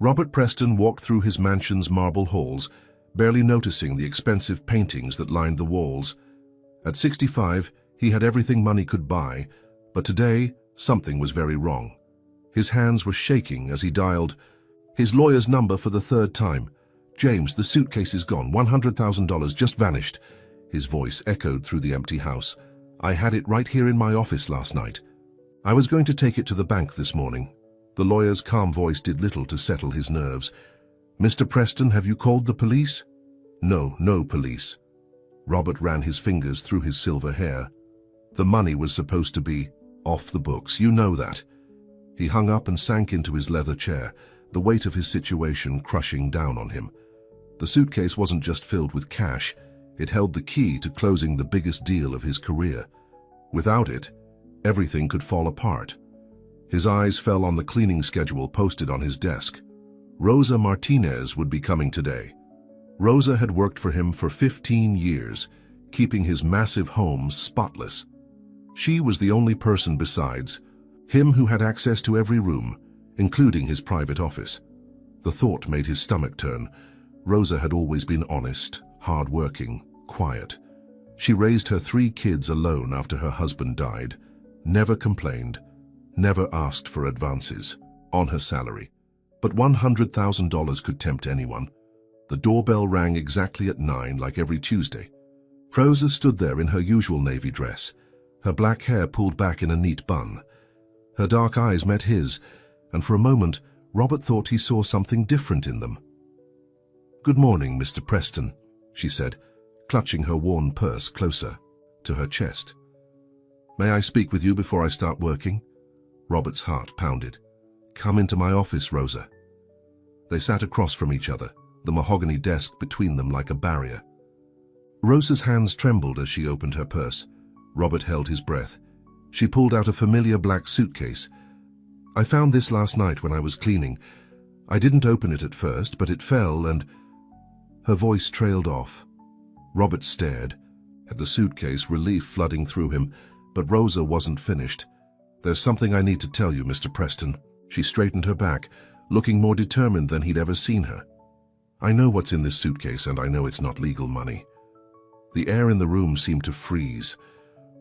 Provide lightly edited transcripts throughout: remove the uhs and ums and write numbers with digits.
Robert Preston walked through his mansion's marble halls, barely noticing the expensive paintings that lined the walls. At 65, he had everything money could buy, but today, something was very wrong. His hands were shaking as he dialed his lawyer's number for the third time. "James, the suitcase is gone. $100,000 just vanished." His voice echoed through the empty house. "I had it right here in my office last night. I was going to take it to the bank this morning." The lawyer's calm voice did little to settle his nerves. "Mr. Preston, have you called the police?" No police." Robert ran his fingers through his silver hair. "The money was supposed to be off the books, you know that." He hung up and sank into his leather chair, the weight of his situation crushing down on him. The suitcase wasn't just filled with cash, it held the key to closing the biggest deal of his career. Without it, everything could fall apart. His eyes fell on the cleaning schedule posted on his desk. Rosa Martinez would be coming today. Rosa had worked for him for 15 years, keeping his massive home spotless. She was the only person besides him who had access to every room, including his private office. The thought made his stomach turn. Rosa had always been honest, hard-working, quiet. She raised her 3 kids alone after her husband died, never complained, never asked for advances on her salary. But $100,000 could tempt anyone. The doorbell rang exactly at 9, like every Tuesday. Rosa stood there in her usual navy dress, her black hair pulled back in a neat bun. Her dark eyes met his, and for a moment, Robert thought he saw something different in them. "Good morning, Mr. Preston," she said, clutching her worn purse closer to her chest. "May I speak with you before I start working?" Robert's heart pounded. "Come into my office, Rosa." They sat across from each other, the mahogany desk between them like a barrier. Rosa's hands trembled as she opened her purse. Robert held his breath. She pulled out a familiar black suitcase. "I found this last night when I was cleaning. I didn't open it at first, but it fell and—" Her voice trailed off. Robert stared at the suitcase, relief flooding through him, but Rosa wasn't finished. "There's something I need to tell you, Mr. Preston." She straightened her back, looking more determined than he'd ever seen her. "I know what's in this suitcase, and I know it's not legal money." The air in the room seemed to freeze.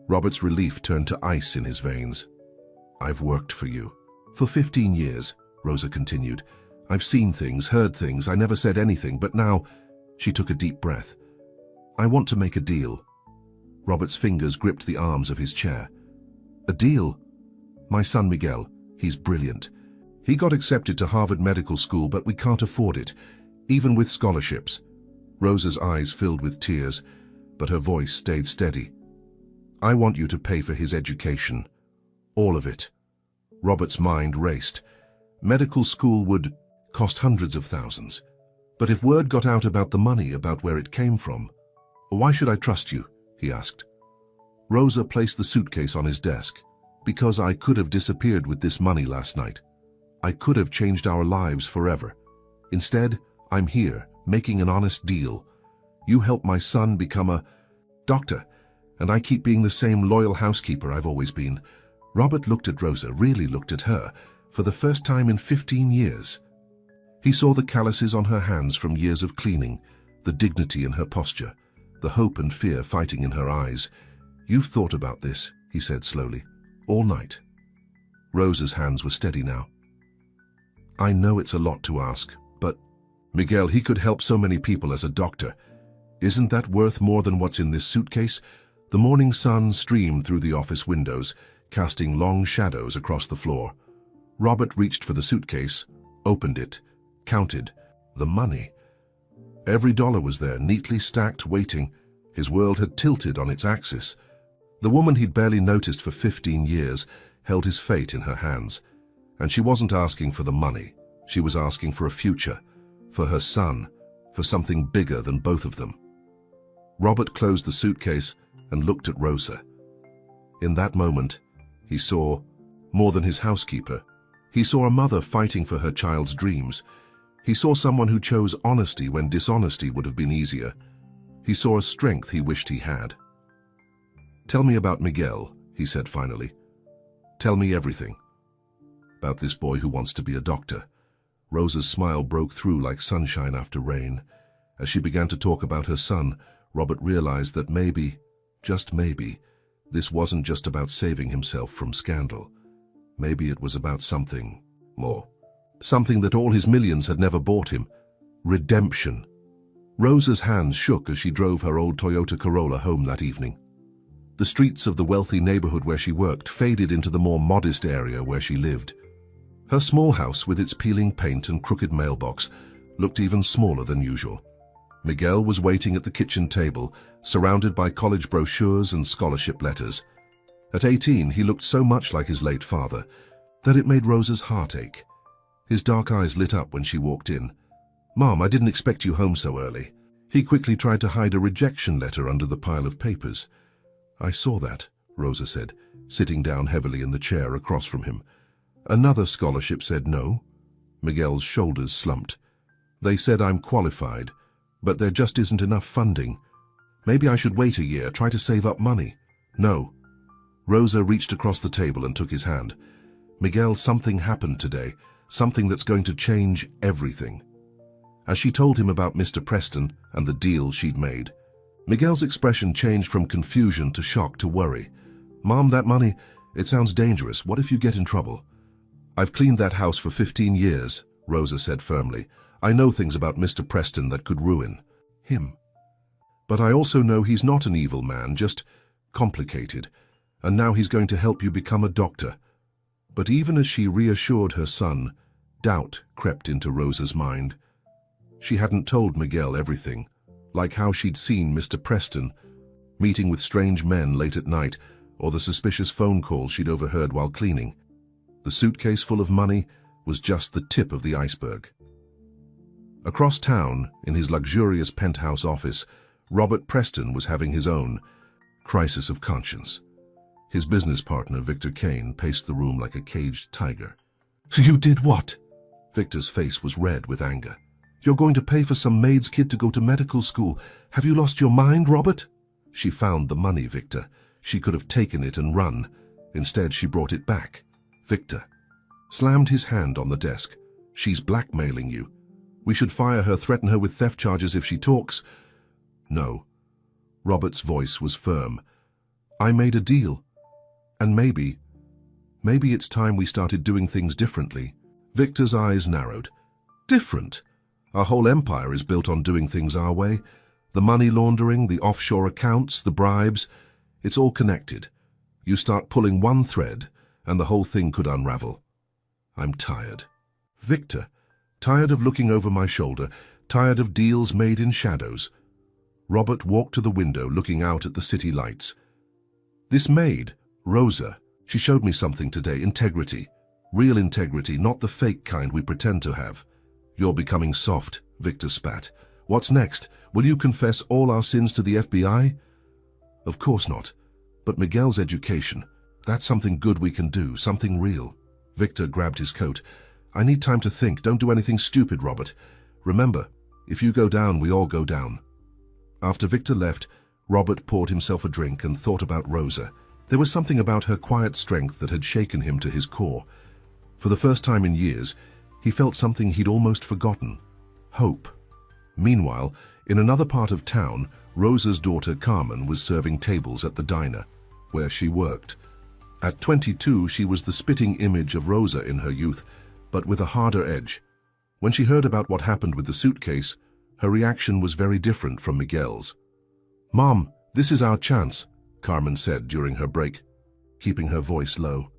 Robert's relief turned to ice in his veins. "I've worked for you. For 15 years, Rosa continued. "I've seen things, heard things, I never said anything, but now—" She took a deep breath. "I want to make a deal." Robert's fingers gripped the arms of his chair. "A deal? My son Miguel, he's brilliant. He got accepted to Harvard Medical School, but we can't afford it, even with scholarships." Rosa's eyes filled with tears, but her voice stayed steady. "I want you to pay for his education. All of it." Robert's mind raced. Medical school would cost hundreds of thousands. But if word got out about the money, about where it came from— "Why should I trust you?" he asked. Rosa placed the suitcase on his desk. "Because I could have disappeared with this money last night. I could have changed our lives forever. Instead, I'm here, making an honest deal. You help my son become a doctor, and I keep being the same loyal housekeeper I've always been." Robert looked at Rosa, really looked at her, for the first time in 15 years. He saw the calluses on her hands from years of cleaning, the dignity in her posture, the hope and fear fighting in her eyes. "You've thought about this," he said slowly, "all night." Rosa's hands were steady now. "I know it's a lot to ask, but Miguel, he could help so many people as a doctor. Isn't that worth more than what's in this suitcase?" The morning sun streamed through the office windows, casting long shadows across the floor. Robert reached for the suitcase, opened it, counted. The money. Every dollar was there, neatly stacked, waiting. His world had tilted on its axis. The woman he'd barely noticed for 15 years held his fate in her hands. And she wasn't asking for the money. She was asking for a future, for her son, for something bigger than both of them. Robert closed the suitcase and looked at Rosa. In that moment, he saw more than his housekeeper. He saw a mother fighting for her child's dreams. He saw someone who chose honesty when dishonesty would have been easier. He saw a strength he wished he had. "Tell me about Miguel," he said finally. "Tell me everything." "About this boy who wants to be a doctor." Rosa's smile broke through like sunshine after rain. As she began to talk about her son, Robert realized that maybe, just maybe, this wasn't just about saving himself from scandal. Maybe it was about something more. Something that all his millions had never bought him. Redemption. Rosa's hands shook as she drove her old Toyota Corolla home that evening. The streets of the wealthy neighborhood where she worked faded into the more modest area where she lived. Her small house, with its peeling paint and crooked mailbox, looked even smaller than usual. Miguel was waiting at the kitchen table, surrounded by college brochures and scholarship letters. At 18, he looked so much like his late father that it made Rosa's heart ache. His dark eyes lit up when she walked in. "Mom, I didn't expect you home so early." He quickly tried to hide a rejection letter under the pile of papers. "I saw that," Rosa said, sitting down heavily in the chair across from him. "Another scholarship said no." Miguel's shoulders slumped. "They said I'm qualified, but there just isn't enough funding. Maybe I should wait a year, try to save up money." "No." Rosa reached across the table and took his hand. "Miguel, something happened today, something that's going to change everything." As she told him about Mr. Preston and the deal she'd made, Miguel's expression changed from confusion to shock to worry. "Mom, that money, it sounds dangerous. What if you get in trouble?" "I've cleaned that house for 15 years, Rosa said firmly. "I know things about Mr. Preston that could ruin him. But I also know he's not an evil man, just complicated. And now he's going to help you become a doctor." But even as she reassured her son, doubt crept into Rosa's mind. She hadn't told Miguel everything, like how she'd seen Mr. Preston meeting with strange men late at night, or the suspicious phone calls she'd overheard while cleaning. The suitcase full of money was just the tip of the iceberg. Across town, in his luxurious penthouse office, Robert Preston was having his own crisis of conscience. His business partner, Victor Kane, paced the room like a caged tiger. "You did what?" Victor's face was red with anger. "You're going to pay for some maid's kid to go to medical school. Have you lost your mind, Robert?" "She found the money, Victor. She could have taken it and run. Instead, she brought it back." Victor slammed his hand on the desk. "She's blackmailing you. We should fire her, threaten her with theft charges if she talks." "No." Robert's voice was firm. "I made a deal. And maybe it's time we started doing things differently." Victor's eyes narrowed. "Different? Our whole empire is built on doing things our way. The money laundering, the offshore accounts, the bribes, it's all connected. You start pulling one thread, and the whole thing could unravel. I'm tired." "Victor, tired of looking over my shoulder, tired of deals made in shadows." Robert walked to the window, looking out at the city lights. "This maid, Rosa, she showed me something today, integrity. Real integrity, not the fake kind we pretend to have." "You're becoming soft," Victor spat. "What's next? Will you confess all our sins to the FBI?" "Of course not. But Miguel's education, that's something good we can do, something real." Victor grabbed his coat. "I need time to think. Don't do anything stupid, Robert. Remember, if you go down, we all go down." After Victor left, Robert poured himself a drink and thought about Rosa. There was something about her quiet strength that had shaken him to his core. For the first time in years, he felt something he'd almost forgotten: hope. Meanwhile, in another part of town, Rosa's daughter Carmen was serving tables at the diner, where she worked. At 22, she was the spitting image of Rosa in her youth, but with a harder edge. When she heard about what happened with the suitcase, her reaction was very different from Miguel's. "Mom, this is our chance," Carmen said during her break, keeping her voice low.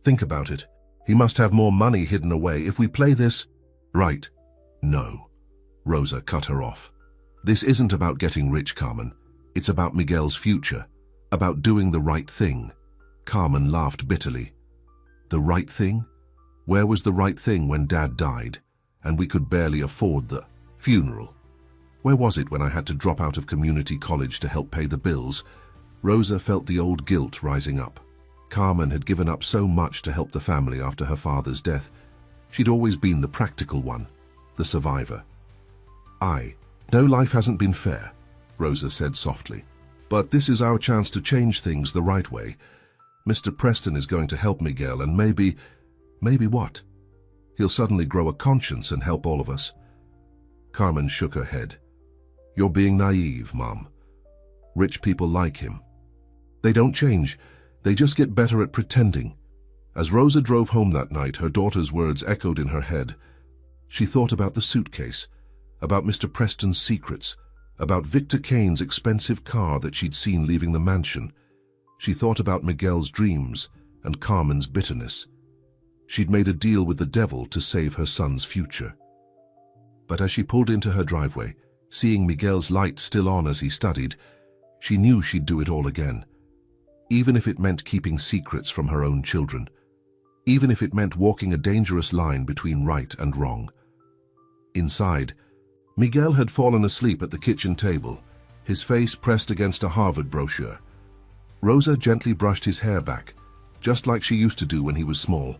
"Think about it. He must have more money hidden away. If we play this..." "Right." "No." Rosa cut her off. "This isn't about getting rich, Carmen. It's about Miguel's future, about doing the right thing." Carmen laughed bitterly. "The right thing? Where was the right thing when Dad died, and we could barely afford the funeral? Where was it when I had to drop out of community college to help pay the bills?" Rosa felt the old guilt rising up. Carmen had given up so much to help the family after her father's death. She'd always been the practical one, the survivor. "I know life hasn't been fair," Rosa said softly. "But this is our chance to change things the right way. Mr. Preston is going to help Miguel, and maybe what?" He'll suddenly grow a conscience and help all of us. Carmen shook her head. You're being naive, Mom. Rich people like him. They don't change. They just get better at pretending. As Rosa drove home that night, her daughter's words echoed in her head. She thought about the suitcase, about Mr. Preston's secrets, about Victor Kane's expensive car that she'd seen leaving the mansion. She thought about Miguel's dreams and Carmen's bitterness. She'd made a deal with the devil to save her son's future. But as she pulled into her driveway, seeing Miguel's light still on as he studied, she knew she'd do it all again. Even if it meant keeping secrets from her own children. Even if it meant walking a dangerous line between right and wrong. Inside, Miguel had fallen asleep at the kitchen table, his face pressed against a Harvard brochure. Rosa gently brushed his hair back, just like she used to do when he was small.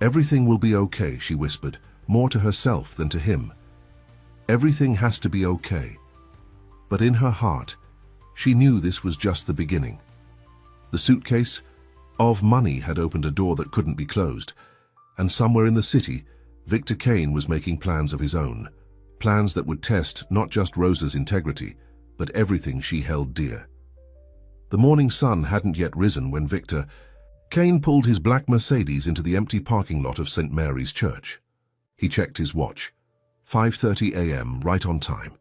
Everything will be okay, she whispered, more to herself than to him. Everything has to be okay. But in her heart, she knew this was just the beginning. The suitcase of money had opened a door that couldn't be closed, and somewhere in the city, Victor Kane was making plans of his own, plans that would test not just Rosa's integrity, but everything she held dear. The morning sun hadn't yet risen when Victor Kane pulled his black Mercedes into the empty parking lot of St. Mary's Church. He checked his watch. 5:30 a.m., right on time.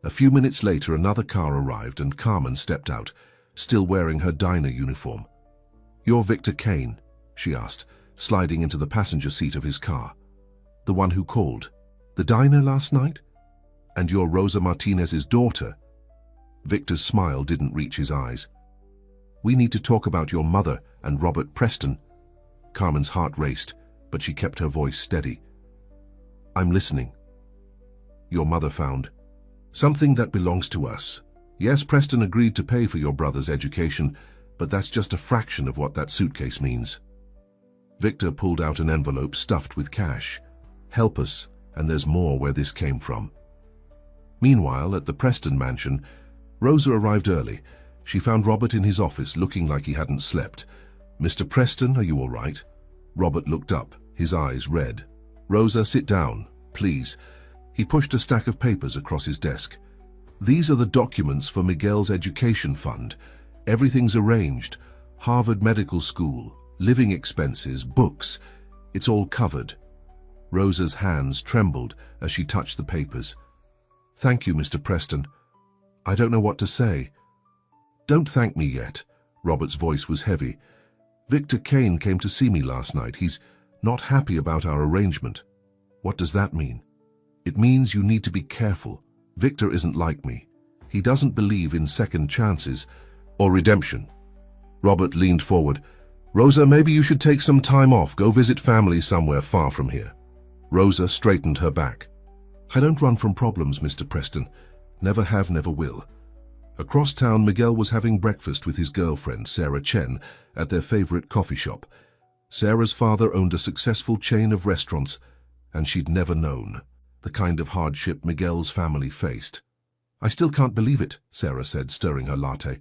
A few minutes later, another car arrived and Carmen stepped out, still wearing her diner uniform. "You're Victor Kane?" she asked, sliding into the passenger seat of his car. "The one who called the diner last night? And you're Rosa Martinez's daughter?" Victor's smile didn't reach his eyes. "We need to talk about your mother and Robert Preston." Carmen's heart raced, but she kept her voice steady. "I'm listening." "Your mother found something that belongs to us. Yes, Preston agreed to pay for your brother's education, but that's just a fraction of what that suitcase means." Victor pulled out an envelope stuffed with cash. "Help us, and there's more where this came from." Meanwhile, at the Preston mansion, Rosa arrived early. She found Robert in his office, looking like he hadn't slept. "Mr. Preston, are you all right?" Robert looked up, his eyes red. "Rosa, sit down, please." He pushed a stack of papers across his desk. "These are the documents for Miguel's education fund. Everything's arranged. Harvard Medical School, living expenses, books. It's all covered." Rosa's hands trembled as she touched the papers. "Thank you, Mr. Preston. I don't know what to say." "Don't thank me yet." Robert's voice was heavy. "Victor Kane came to see me last night. He's not happy about our arrangement." "What does that mean?" "It means you need to be careful. Victor isn't like me. He doesn't believe in second chances or redemption." Robert leaned forward. "Rosa, maybe you should take some time off. Go visit family somewhere far from here." Rosa straightened her back. "I don't run from problems, Mr. Preston. Never have, never will." Across town, Miguel was having breakfast with his girlfriend, Sarah Chen, at their favorite coffee shop. Sarah's father owned a successful chain of restaurants, and she'd never known the kind of hardship Miguel's family faced. "I still can't believe it," Sarah said, stirring her latte.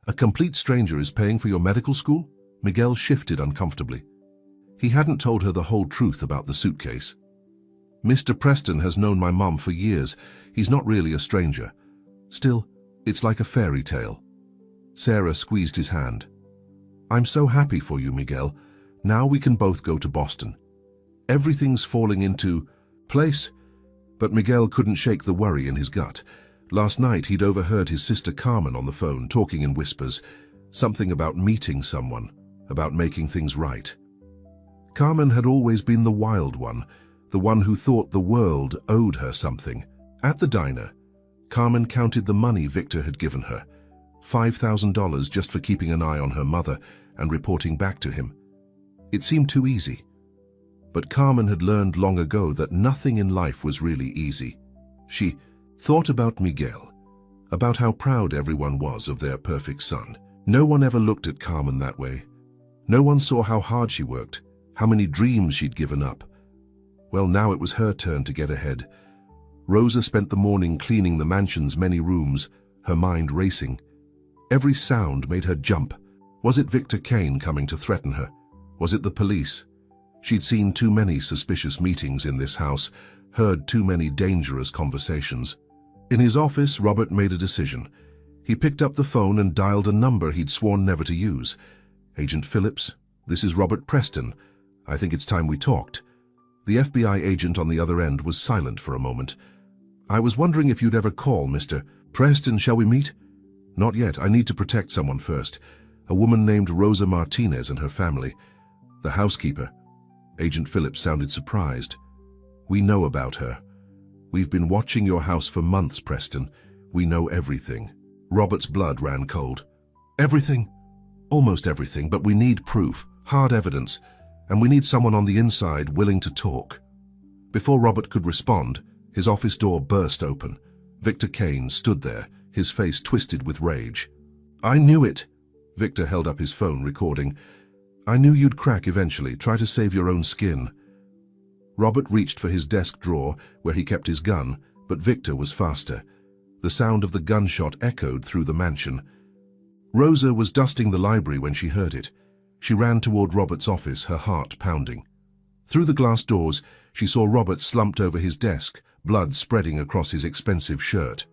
"A complete stranger is paying for your medical school?" Miguel shifted uncomfortably. He hadn't told her the whole truth about the suitcase. "Mr. Preston has known my mom for years. He's not really a stranger. Still, it's like a fairy tale." Sarah squeezed his hand. "I'm so happy for you, Miguel. Now we can both go to Boston. Everything's falling into place." But Miguel couldn't shake the worry in his gut. Last night he'd overheard his sister Carmen on the phone talking in whispers, something about meeting someone, about making things right. Carmen had always been the wild one, the one who thought the world owed her something. At the diner, Carmen counted the money Victor had given her, $5,000 just for keeping an eye on her mother and reporting back to him. It seemed too easy. But Carmen had learned long ago that nothing in life was really easy. She thought about Miguel, about how proud everyone was of their perfect son. No one ever looked at Carmen that way. No one saw how hard she worked, how many dreams she'd given up. Well, now it was her turn to get ahead. Rosa spent the morning cleaning the mansion's many rooms, her mind racing. Every sound made her jump. Was it Victor Kane coming to threaten her? Was it the police? She'd seen too many suspicious meetings in this house, heard too many dangerous conversations. In his office, Robert made a decision. He picked up the phone and dialed a number he'd sworn never to use. "Agent Phillips, this is Robert Preston. I think it's time we talked." The FBI agent on the other end was silent for a moment. "I was wondering if you'd ever call, Mr. Preston. Shall we meet?" "Not yet. I need to protect someone first. A woman named Rosa Martinez and her family. The housekeeper." Agent Phillips sounded surprised. "We know about her. We've been watching your house for months, Preston. We know everything." Robert's blood ran cold. "Everything?" "Almost everything, but we need proof, hard evidence, and we need someone on the inside willing to talk." Before Robert could respond, his office door burst open. Victor Kane stood there, his face twisted with rage. "I knew it." Victor held up his phone, recording. "I knew you'd crack eventually. Try to save your own skin." Robert reached for his desk drawer, where he kept his gun, but Victor was faster. The sound of the gunshot echoed through the mansion. Rosa was dusting the library when she heard it. She ran toward Robert's office, her heart pounding. Through the glass doors, she saw Robert slumped over his desk, blood spreading across his expensive shirt.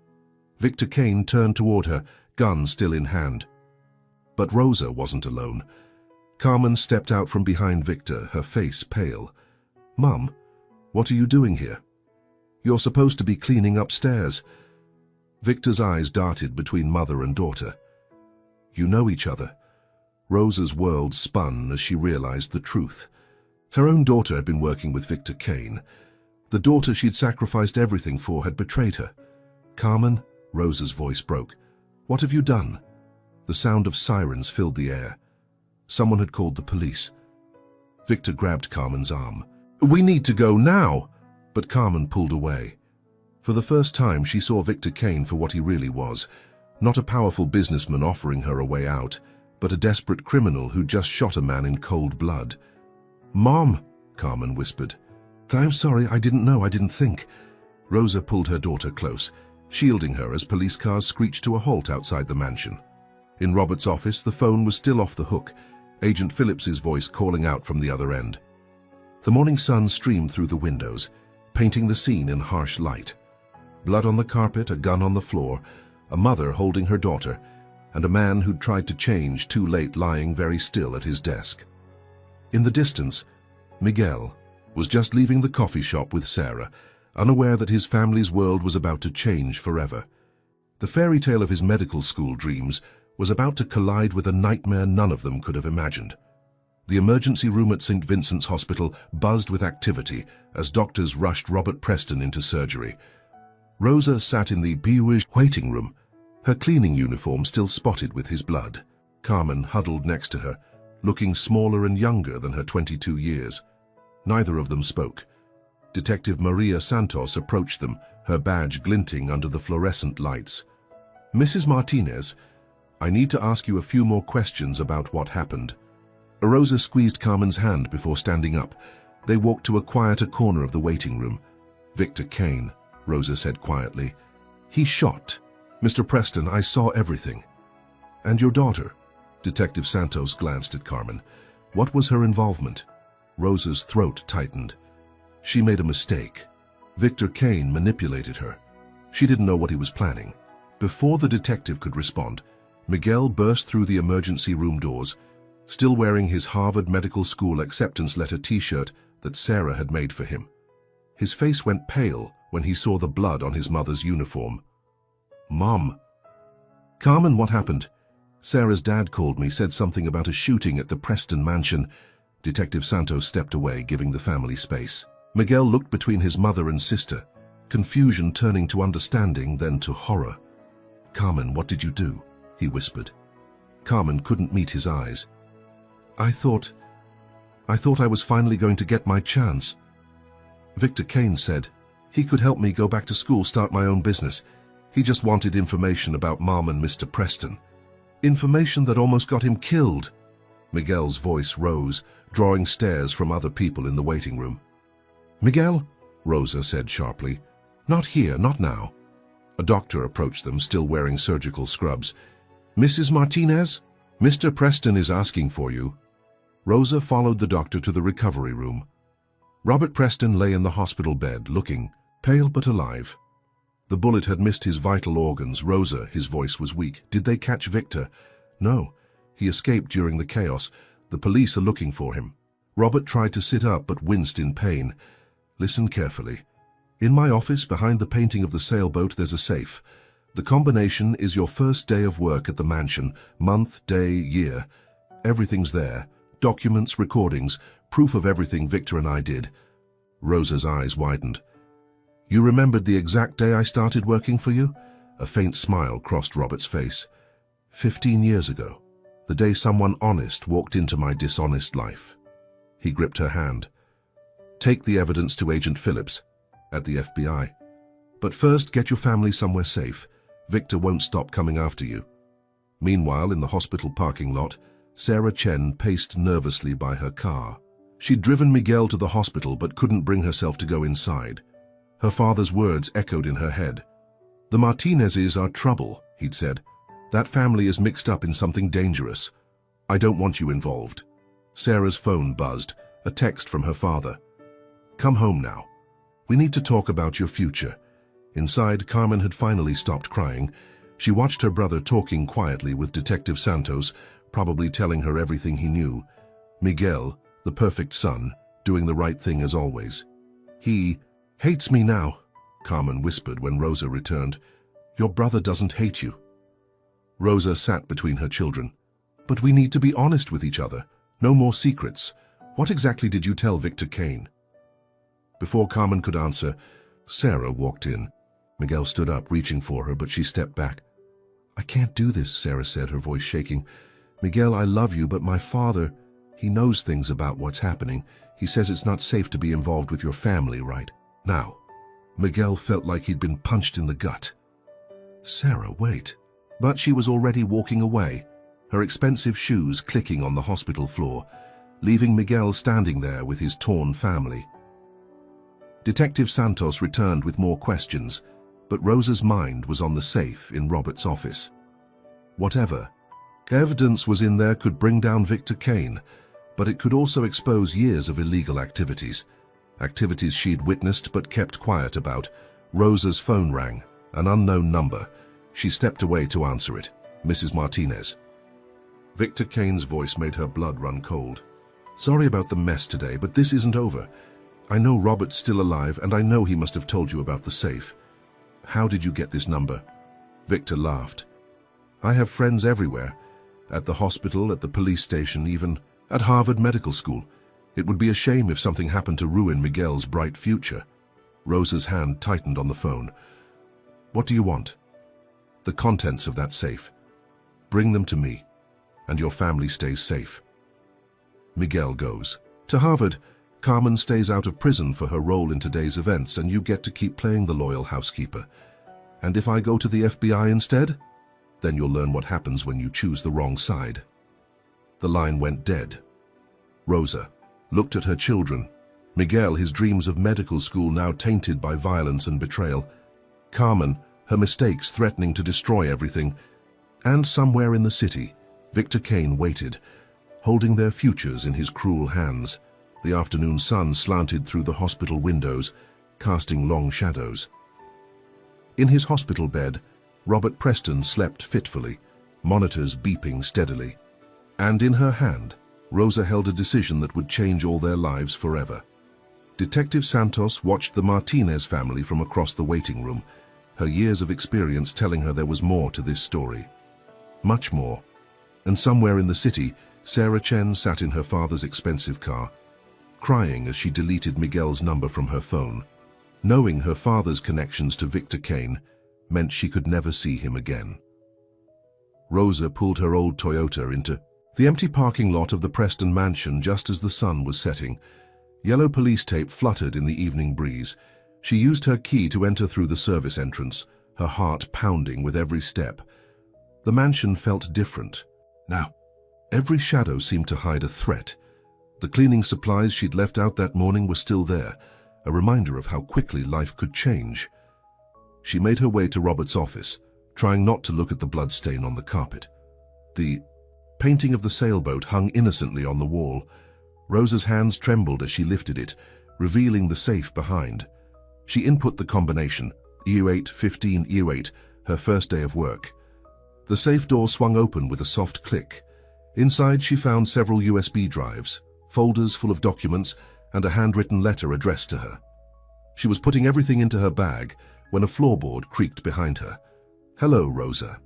Victor Kane turned toward her, gun still in hand. But Rosa wasn't alone. Carmen stepped out from behind Victor, her face pale. "Mum, what are you doing here?" "You're supposed to be cleaning upstairs." Victor's eyes darted between mother and daughter. "You know each other." Rosa's world spun as she realized the truth. Her own daughter had been working with Victor Kane. The daughter she'd sacrificed everything for had betrayed her. "Carmen," Rosa's voice broke. "What have you done?" The sound of sirens filled the air. Someone had called the police. Victor grabbed Carmen's arm. "We need to go now!" But Carmen pulled away. For the first time, she saw Victor Kane for what he really was. Not a powerful businessman offering her a way out, but a desperate criminal who just shot a man in cold blood. "Mom," Carmen whispered. "I'm sorry, I didn't know, I didn't think." Rosa pulled her daughter close, shielding her as police cars screeched to a halt outside the mansion. In Robert's office, the phone was still off the hook, Agent Phillips's voice calling out from the other end. The morning sun streamed through the windows, painting the scene in harsh light. Blood on the carpet, a gun on the floor, a mother holding her daughter, and a man who'd tried to change too late lying very still at his desk. In the distance, Miguel was just leaving the coffee shop with Sarah, unaware that his family's world was about to change forever. The fairy tale of his medical school dreams was about to collide with a nightmare none of them could have imagined. The emergency room at St. Vincent's Hospital buzzed with activity as doctors rushed Robert Preston into surgery. Rosa sat in the bewitched waiting room, her cleaning uniform still spotted with his blood. Carmen huddled next to her, looking smaller and younger than her 22 years. Neither of them spoke. Detective Maria Santos approached them, her badge glinting under the fluorescent lights. "Mrs. Martinez, I need to ask you a few more questions about what happened." Rosa squeezed Carmen's hand before standing up. They walked to a quieter corner of the waiting room. "Victor Kane," Rosa said quietly. "He shot. Mr. Preston, I saw everything." "And your daughter?" Detective Santos glanced at Carmen. "What was her involvement?" Rosa's throat tightened. "She made a mistake. Victor Kane manipulated her. She didn't know what he was planning." Before the detective could respond, Miguel burst through the emergency room doors, still wearing his Harvard Medical School acceptance letter t-shirt that Sarah had made for him. His face went pale when he saw the blood on his mother's uniform. "Mom." "Carmen, what happened?" "Sarah's dad called me, said something about a shooting at the Preston mansion." Detective Santos stepped away, giving the family space. Miguel looked between his mother and sister, confusion turning to understanding, then to horror. "Carmen, what did you do?" he whispered. Carmen couldn't meet his eyes. I thought I was finally going to get my chance." Victor Kane said, "He could help me go back to school, start my own business. He just wanted information about Mom and Mr. Preston. Information that almost got him killed." Miguel's voice rose, drawing stares from other people in the waiting room. "Miguel," Rosa said sharply. "Not here, not now." A doctor approached them, still wearing surgical scrubs. "Mrs. Martinez, Mr. Preston is asking for you." Rosa followed the doctor to the recovery room. Robert Preston lay in the hospital bed, looking pale but alive. The bullet had missed his vital organs. Rosa, his voice was weak. Did they catch Victor? No. He escaped during the chaos. The police are looking for him. Robert tried to sit up but winced in pain. Listen carefully. In my office, behind the painting of the sailboat, there's a safe. The combination is your first day of work at the mansion, month, day, year. Everything's there. Documents, recordings, proof of everything Victor and I did. Rosa's eyes widened. You remembered the exact day I started working for you? A faint smile crossed Robert's face. 15 years ago, the day someone honest walked into my dishonest life. He gripped her hand. Take the evidence to Agent Phillips at the FBI. But first, get your family somewhere safe. Victor won't stop coming after you. Meanwhile, in the hospital parking lot, Sarah Chen paced nervously by her car. She'd driven Miguel to the hospital but couldn't bring herself to go inside. Her father's words echoed in her head. The Martinezes are trouble, he'd said. That family is mixed up in something dangerous. I don't want you involved. Sarah's phone buzzed, a text from her father. Come home now. We need to talk about your future. Inside, Carmen had finally stopped crying. She watched her brother talking quietly with Detective Santos, probably telling her everything he knew. Miguel, the perfect son, doing the right thing as always. He hates me now, Carmen whispered when Rosa returned. Your brother doesn't hate you. Rosa sat between her children. But we need to be honest with each other. No more secrets. What exactly did you tell Victor Kane? Before Carmen could answer, Sarah walked in. Miguel stood up, reaching for her, but she stepped back. I can't do this, Sarah said, her voice shaking. Miguel, I love you, but my father, he knows things about what's happening. He says it's not safe to be involved with your family right now. Miguel felt like he'd been punched in the gut. Sarah, wait. But she was already walking away, her expensive shoes clicking on the hospital floor, leaving Miguel standing there with his torn family. Detective Santos returned with more questions, but Rosa's mind was on the safe in Robert's office. Whatever evidence was in there could bring down Victor Kane, but it could also expose years of illegal activities she'd witnessed but kept quiet about. Rosa's phone rang, an unknown number. She stepped away to answer it. Mrs. Martinez. Victor Kane's voice made her blood run cold. Sorry about the mess today, but this isn't over. I know Robert's still alive, and I know he must have told you about the safe. How did you get this number? Victor laughed. I have friends everywhere. At the hospital, at the police station, even at Harvard Medical School. It would be a shame if something happened to ruin Miguel's bright future. Rosa's hand tightened on the phone. What do you want? The contents of that safe. Bring them to me, and your family stays safe. Miguel goes. To Harvard, Carmen stays out of prison for her role in today's events, and you get to keep playing the loyal housekeeper. And if I go to the FBI instead? Then you'll learn what happens when you choose the wrong side. The line went dead. Rosa looked at her children. Miguel, his dreams of medical school now tainted by violence and betrayal. Carmen, her mistakes threatening to destroy everything. And somewhere in the city, Victor Kane waited, holding their futures in his cruel hands. The afternoon sun slanted through the hospital windows, casting long shadows. In his hospital bed, Robert Preston slept fitfully, monitors beeping steadily. And in her hand, Rosa held a decision that would change all their lives forever. Detective Santos watched the Martinez family from across the waiting room, her years of experience telling her there was more to this story. Much more. And somewhere in the city, Sarah Chen sat in her father's expensive car, crying as she deleted Miguel's number from her phone. Knowing her father's connections to Victor Kane meant she could never see him again. Rosa pulled her old Toyota into the empty parking lot of the Preston mansion just as the sun was setting. Yellow police tape fluttered in the evening breeze. She used her key to enter through the service entrance, her heart pounding with every step. The mansion felt different. Now, every shadow seemed to hide a threat. The cleaning supplies she'd left out that morning were still there, a reminder of how quickly life could change. She made her way to Robert's office, trying not to look at the blood stain on the carpet. The painting of the sailboat hung innocently on the wall. Rosa's hands trembled as she lifted it, revealing the safe behind. She input the combination, EU8 15 EU8, her first day of work. The safe door swung open with a soft click. Inside she found several USB drives, folders full of documents, and a handwritten letter addressed to her. She was putting everything into her bag when a floorboard creaked behind her. "Hello, Rosa."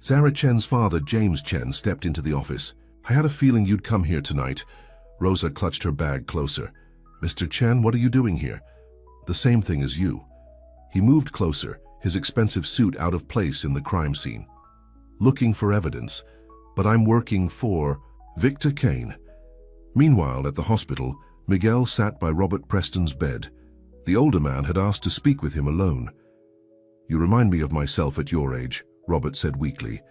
Sarah Chen's father, James Chen, stepped into the office. "I had a feeling you'd come here tonight." Rosa clutched her bag closer. "Mr. Chen, what are you doing here?" "The same thing as you." He moved closer, his expensive suit out of place in the crime scene. "Looking for evidence, but I'm working for Victor Kane." Meanwhile, at the hospital, Miguel sat by Robert Preston's bed. The older man had asked to speak with him alone. "You remind me of myself at your age," Robert said weakly.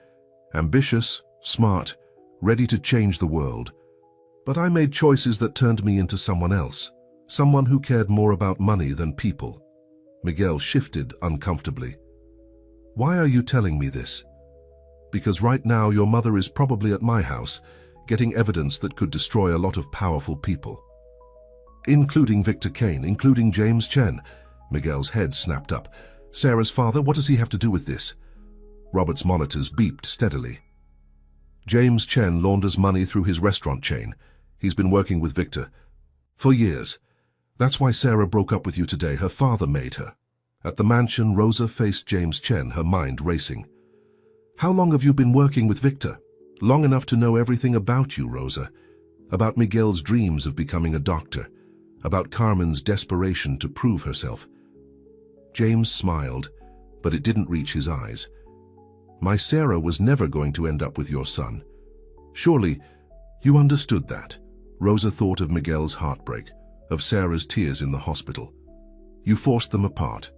"Ambitious, smart, ready to change the world. But I made choices that turned me into someone else, someone who cared more about money than people." Miguel shifted uncomfortably. "Why are you telling me this?" "Because right now your mother is probably at my house, getting evidence that could destroy a lot of powerful people. Including Victor Kane, including James Chen." Miguel's head snapped up. "Sarah's father, what does he have to do with this?" Robert's monitors beeped steadily. "James Chen launders money through his restaurant chain. He's been working with Victor for years. That's why Sarah broke up with you today. Her father made her." At the mansion, Rosa faced James Chen, her mind racing. "How long have you been working with Victor?" "Long enough to know everything about you, Rosa. About Miguel's dreams of becoming a doctor. About Carmen's desperation to prove herself." James smiled, but it didn't reach his eyes. "My Sarah was never going to end up with your son. Surely you understood that." Rosa thought of Miguel's heartbreak, of Sarah's tears in the hospital. "You forced them apart.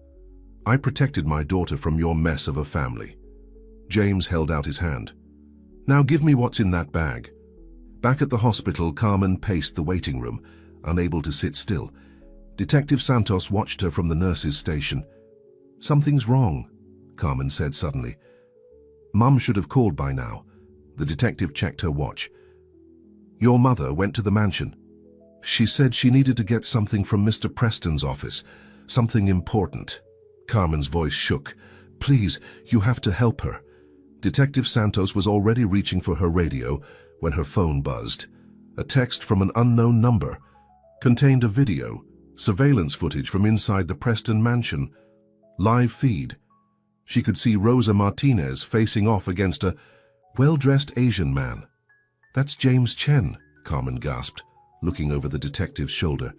I protected my daughter from your mess of a family." James held out his hand. "Now give me what's in that bag." Back at the hospital, Carmen paced the waiting room, unable to sit still. Detective Santos watched her from the nurse's station. "Something's wrong," Carmen said suddenly. "Mum should have called by now." The detective checked her watch. "Your mother went to the mansion. She said she needed to get something from Mr. Preston's office, something important." Carmen's voice shook. "Please, you have to help her." Detective Santos was already reaching for her radio when her phone buzzed. A text from an unknown number contained a video, surveillance footage from inside the Preston mansion. Live feed. She could see Rosa Martinez facing off against a well-dressed Asian man. "That's James Chen," Carmen gasped, looking over the detective's shoulder.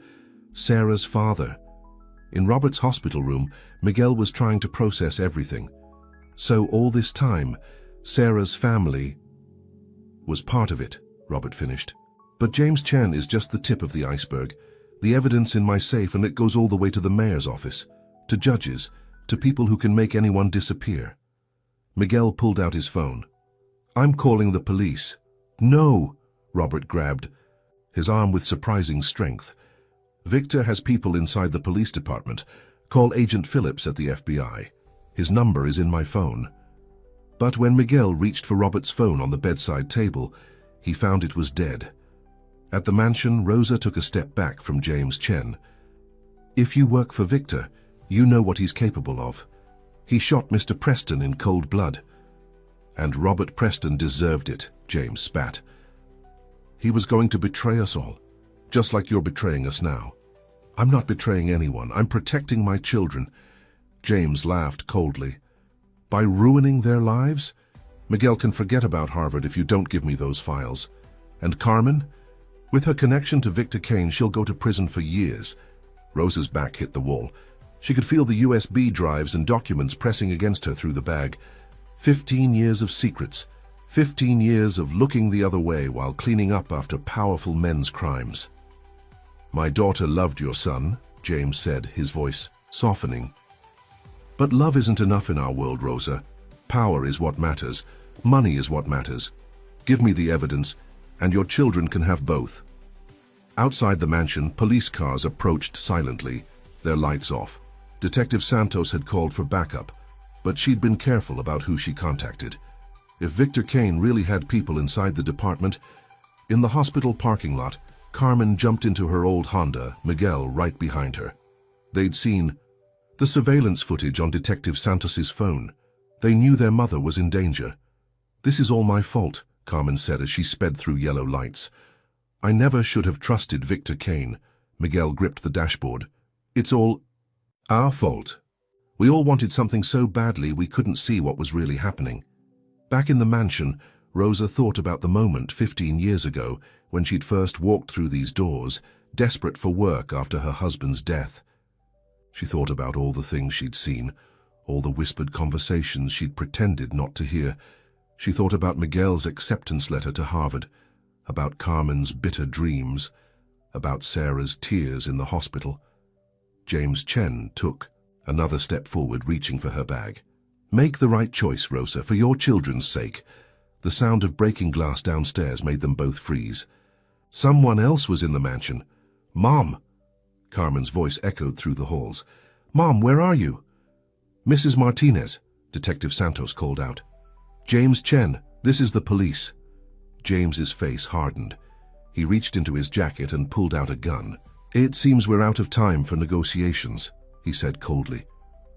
"Sarah's father." In Robert's hospital room, Miguel was trying to process everything. So all this time, Sarah's family was part of it, Robert finished. "But James Chen is just the tip of the iceberg. The evidence in my safe, and it goes all the way to the mayor's office, to judges, to people who can make anyone disappear." Miguel pulled out his phone. "I'm calling the police." "No!" Robert grabbed his arm with surprising strength. "Victor has people inside the police department. Call Agent Phillips at the FBI. His number is in my phone." But when Miguel reached for Robert's phone on the bedside table, he found it was dead. At the mansion, Rosa took a step back from James Chen. "If you work for Victor, you know what he's capable of. He shot Mr. Preston in cold blood." "And Robert Preston deserved it," James spat. "He was going to betray us all, just like you're betraying us now." "I'm not betraying anyone. I'm protecting my children." James laughed coldly. "By ruining their lives? Miguel can forget about Harvard if you don't give me those files. And Carmen? With her connection to Victor Kane, she'll go to prison for years." Rosa's back hit the wall. She could feel the USB drives and documents pressing against her through the bag. 15 years of secrets. 15 years of looking the other way while cleaning up after powerful men's crimes. "My daughter loved your son," James said, his voice softening. "But love isn't enough in our world, Rosa. Power is what matters. Money is what matters. Give me the evidence, and your children can have both." Outside the mansion, police cars approached silently, their lights off. Detective Santos had called for backup, but she'd been careful about who she contacted. If Victor Kane really had people inside the department, in the hospital parking lot, Carmen jumped into her old Honda, Miguel right behind her. They'd seen the surveillance footage on Detective Santos's phone. They knew their mother was in danger. "This is all my fault," Carmen said as she sped through yellow lights. "I never should have trusted Victor Kane." Miguel gripped the dashboard. "It's all our fault. We all wanted something so badly we couldn't see what was really happening." Back in the mansion, Rosa thought about the moment 15 years ago when she'd first walked through these doors, desperate for work after her husband's death. She thought about all the things she'd seen, all the whispered conversations she'd pretended not to hear. She thought about Miguel's acceptance letter to Harvard, about Carmen's bitter dreams, about Sarah's tears in the hospital. James Chen took another step forward, reaching for her bag. "Make the right choice, Rosa, for your children's sake." The sound of breaking glass downstairs made them both freeze. Someone else was in the mansion. "Mom!" Carmen's voice echoed through the halls. "Mom, where are you?" "Mrs. Martinez," Detective Santos called out. "James Chen, this is the police." James's face hardened. He reached into his jacket and pulled out a gun. "It seems we're out of time for negotiations," he said coldly.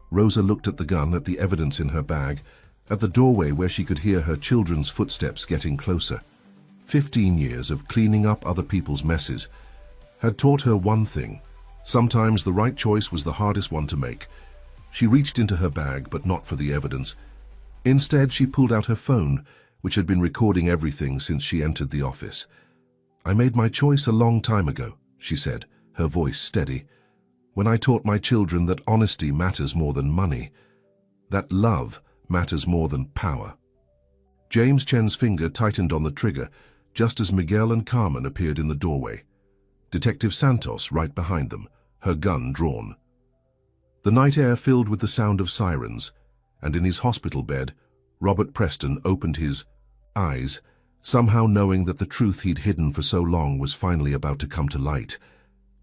Rosa looked at the gun, at the evidence in her bag, at the doorway where she could hear her children's footsteps getting closer. 15 years of cleaning up other people's messes had taught her one thing. Sometimes the right choice was the hardest one to make. She reached into her bag, but not for the evidence. Instead, she pulled out her phone, which had been recording everything since she entered the office. "I made my choice a long time ago," she said, her voice steady. "When I taught my children that honesty matters more than money, that love matters more than power." James Chen's finger tightened on the trigger just as Miguel and Carmen appeared in the doorway. Detective Santos right behind them, her gun drawn. The night air filled with the sound of sirens, and in his hospital bed, Robert Preston opened his eyes, somehow knowing that the truth he'd hidden for so long was finally about to come to light.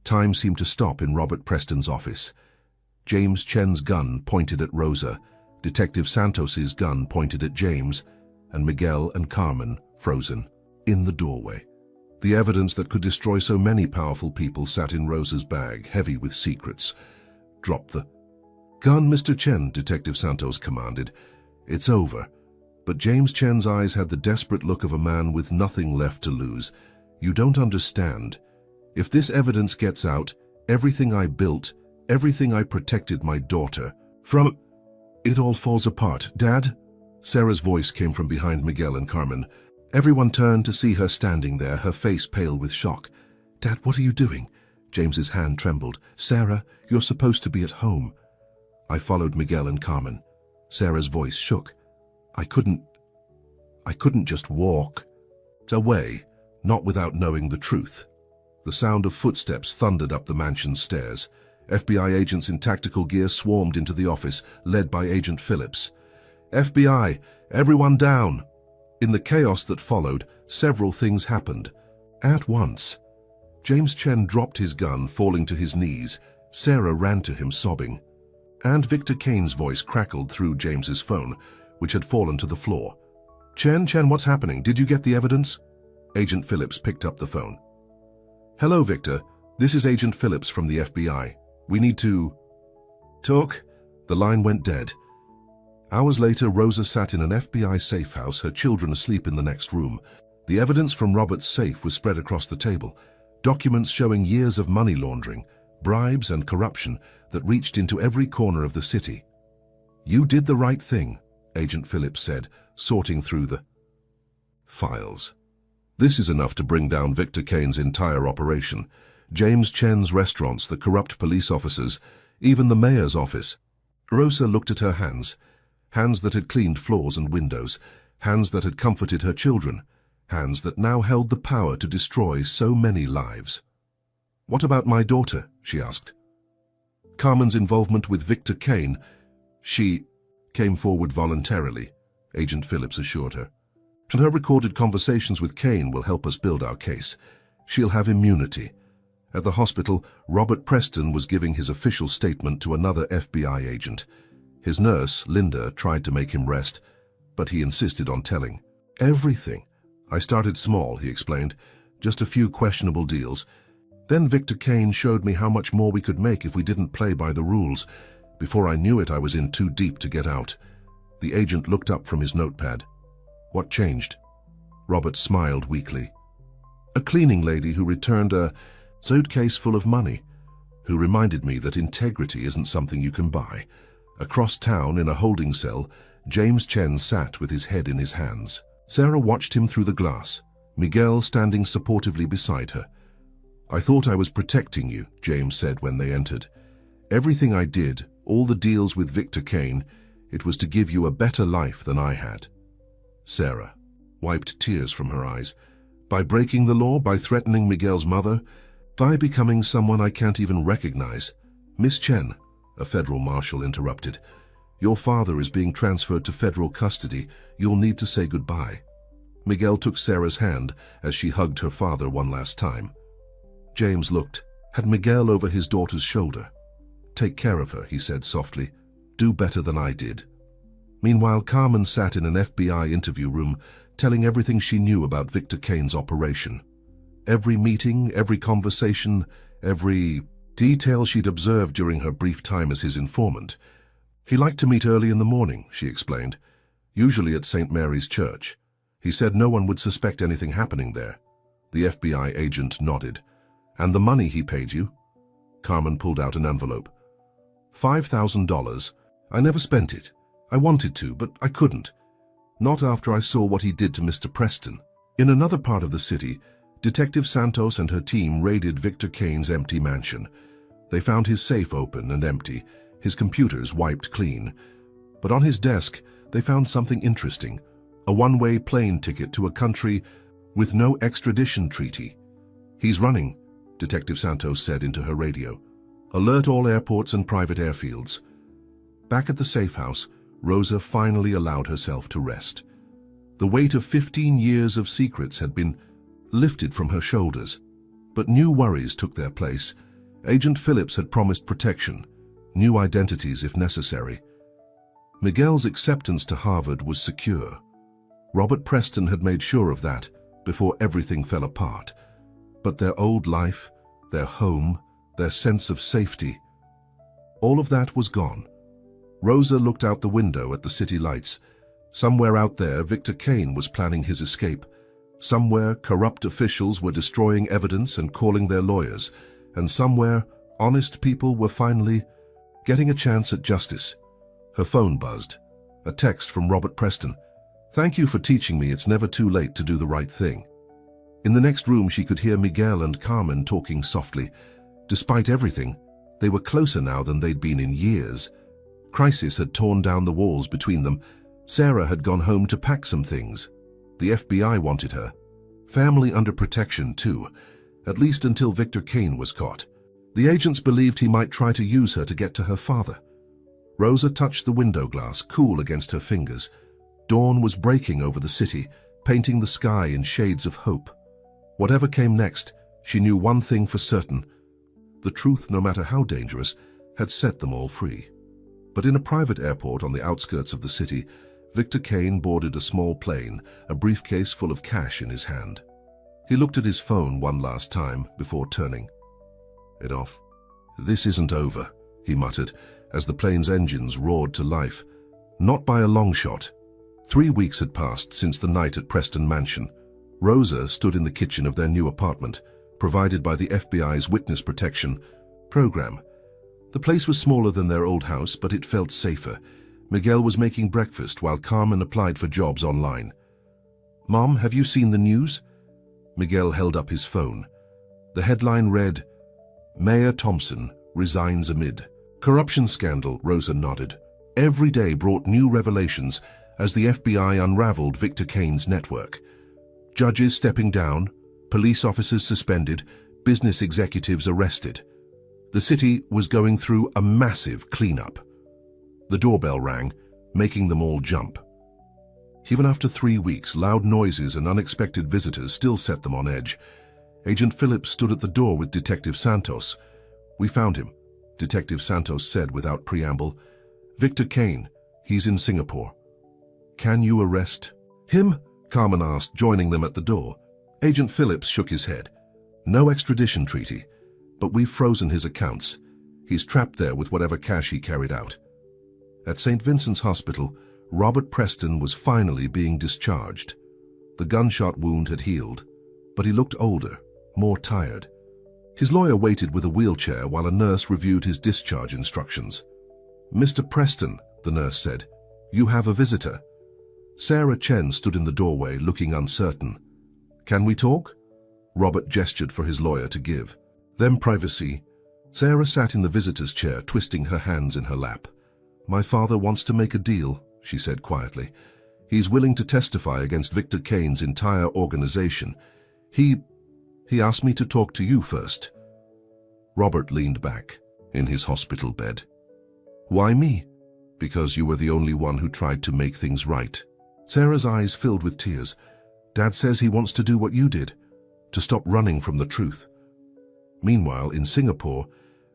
Time seemed to stop in Robert Preston's office. James Chen's gun pointed at Rosa, Detective Santos's gun pointed at James, and Miguel and Carmen, frozen, in the doorway. The evidence that could destroy so many powerful people sat in Rosa's bag, heavy with secrets. "Drop the gun, Mr. Chen," Detective Santos commanded. "It's over." But James Chen's eyes had the desperate look of a man with nothing left to lose. "You don't understand. If this evidence gets out, everything I built, everything I protected my daughter from, it all falls apart." "Dad?" Sarah's voice came from behind Miguel and Carmen. Everyone turned to see her standing there, her face pale with shock. "Dad, what are you doing?" James's hand trembled. "Sarah, you're supposed to be at home." I followed Miguel and Carmen. Sarah's voice shook. I couldn't just walk away, not without knowing the truth." The sound of footsteps thundered up the mansion's stairs. FBI agents in tactical gear swarmed into the office, led by Agent Phillips. "FBI, everyone down!" In the chaos that followed, several things happened. At once, James Chen dropped his gun, falling to his knees. Sarah ran to him, sobbing. And Victor Kane's voice crackled through James's phone, which had fallen to the floor. Chen, what's happening? Did you get the evidence?" Agent Phillips picked up the phone. "Hello, Victor. This is Agent Phillips from the FBI. We need to talk." The line went dead. Hours later, Rosa sat in an FBI safe house, her children asleep in the next room. The evidence from Robert's safe was spread across the table. Documents showing years of money laundering, bribes and corruption that reached into every corner of the city. "You did the right thing," Agent Phillips said, sorting through the files. "This is enough to bring down Victor Kane's entire operation. James Chen's restaurants, the corrupt police officers, even the mayor's office." Rosa looked at her hands. Hands that had cleaned floors and windows, hands that had comforted her children, hands that now held the power to destroy so many lives. "What about my daughter?" she asked. "Carmen's involvement with Victor Kane, she came forward voluntarily," Agent Phillips assured her. "And her recorded conversations with Kane will help us build our case. She'll have immunity." At the hospital, Robert Preston was giving his official statement to another FBI agent. His nurse, Linda, tried to make him rest, but he insisted on telling. Everything. I started small, he explained. Just a few questionable deals. Then Victor Kane showed me how much more we could make if we didn't play by the rules. Before I knew it, I was in too deep to get out. The agent looked up from his notepad. What changed? Robert smiled weakly. A cleaning lady who returned a suitcase full of money, who reminded me that integrity isn't something you can buy. Across town, in a holding cell, James Chen sat with his head in his hands. Sarah watched him through the glass, Miguel standing supportively beside her. I thought I was protecting you, James said when they entered. Everything I did, all the deals with Victor Kane, it was to give you a better life than I had. Sarah wiped tears from her eyes. By breaking the law, by threatening Miguel's mother, by becoming someone I can't even recognize. Miss Chen, a federal marshal interrupted. Your father is being transferred to federal custody. You'll need to say goodbye. Miguel took Sarah's hand as she hugged her father one last time. James looked, had Miguel over his daughter's shoulder. Take care of her, he said softly. Do better than I did. Meanwhile, Carmen sat in an FBI interview room, telling everything she knew about Victor Kane's operation. Every meeting, every conversation, every detail she'd observed during her brief time as his informant. He liked to meet early in the morning, she explained, usually at St. Mary's Church. He said no one would suspect anything happening there. The FBI agent nodded. And the money he paid you? Carmen pulled out an envelope. $5,000. I never spent it. I wanted to, but I couldn't. Not after I saw what he did to Mr. Preston. In another part of the city, Detective Santos and her team raided Victor Kane's empty mansion. They found his safe open and empty, his computers wiped clean. But on his desk, they found something interesting. A one-way plane ticket to a country with no extradition treaty. He's running, Detective Santos said into her radio. Alert all airports and private airfields. Back at the safe house, Rosa finally allowed herself to rest. The weight of 15 years of secrets had been lifted from her shoulders. But new worries took their place. Agent Phillips had promised protection, new identities if necessary. Miguel's acceptance to Harvard was secure. Robert Preston had made sure of that before everything fell apart. But their old life, their home, their sense of safety, all of that was gone. Rosa looked out the window at the city lights. Somewhere out there, Victor Kane was planning his escape. Somewhere, corrupt officials were destroying evidence and calling their lawyers. And somewhere, honest people were finally getting a chance at justice. Her phone buzzed. A text from Robert Preston. Thank you for teaching me it's never too late to do the right thing. In the next room, she could hear Miguel and Carmen talking softly. Despite everything, they were closer now than they'd been in years. Crisis had torn down the walls between them. Sarah had gone home to pack some things. The FBI wanted her. Family under protection, too, at least until Victor Kane was caught. The agents believed he might try to use her to get to her father. Rosa touched the window glass, cool against her fingers. Dawn was breaking over the city, painting the sky in shades of hope. Whatever came next, she knew one thing for certain. The truth, no matter how dangerous, had set them all free. But in a private airport on the outskirts of the city, Victor Kane boarded a small plane, a briefcase full of cash in his hand. He looked at his phone one last time before turning it off. This isn't over, he muttered, as the plane's engines roared to life. Not by a long shot. 3 weeks had passed since the night at Preston Mansion. Rosa stood in the kitchen of their new apartment, provided by the FBI's witness protection program. The place was smaller than their old house, but it felt safer. Miguel was making breakfast while Carmen applied for jobs online. Mom, have you seen the news? Miguel held up his phone. The headline read, Mayor Thompson resigns amid corruption scandal, Rosa nodded. Every day brought new revelations as the FBI unraveled Victor Kane's network. Judges stepping down, police officers suspended, business executives arrested. The city was going through a massive cleanup. The doorbell rang, making them all jump. Even after 3 weeks, loud noises and unexpected visitors still set them on edge. Agent Phillips stood at the door with Detective Santos. We found him, Detective Santos said without preamble. Victor Kane, he's in Singapore. Can you arrest him? Carmen asked, joining them at the door. Agent Phillips shook his head. No extradition treaty, but we've frozen his accounts. He's trapped there with whatever cash he carried out. At St. Vincent's Hospital, Robert Preston was finally being discharged. The gunshot wound had healed, but he looked older, more tired. His lawyer waited with a wheelchair while a nurse reviewed his discharge instructions. Mr. Preston, the nurse said, you have a visitor. Sarah Chen stood in the doorway, looking uncertain. Can we talk? Robert gestured for his lawyer to give. Them privacy. Sarah sat in the visitor's chair, twisting her hands in her lap. My father wants to make a deal, she said quietly. He's willing to testify against Victor Kane's entire organization. He asked me to talk to you first. Robert leaned back in his hospital bed. Why me? Because you were the only one who tried to make things right. Sarah's eyes filled with tears. Dad says he wants to do what you did, to stop running from the truth. Meanwhile, in Singapore,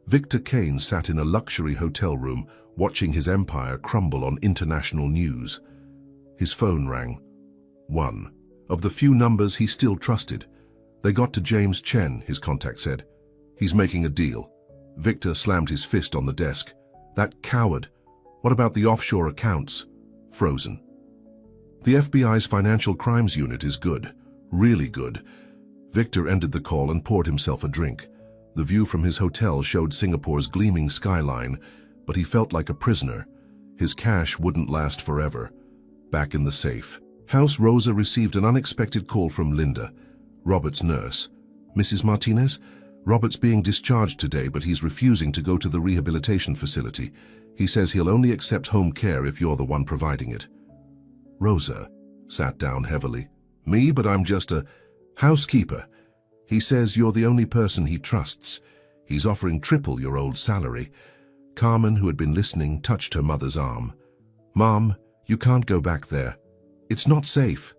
Victor Kane sat in a luxury hotel room watching his empire crumble on international news. His phone rang. One of the few numbers he still trusted. They got to James Chen, his contact said. He's making a deal. Victor slammed his fist on the desk. That coward. What about the offshore accounts? Frozen. The FBI's Financial Crimes Unit is good. Really good. Victor ended the call and poured himself a drink. The view from his hotel showed Singapore's gleaming skyline, but he felt like a prisoner. His cash wouldn't last forever. Back in the safe, House Rosa received an unexpected call from Linda, Robert's nurse. Mrs. Martinez, Robert's being discharged today, but he's refusing to go to the rehabilitation facility. He says he'll only accept home care if you're the one providing it. Rosa sat down heavily. Me, but I'm just a housekeeper. He says you're the only person he trusts. He's offering triple your old salary. Carmen, who had been listening, touched her mother's arm. Mom, you can't go back there. It's not safe.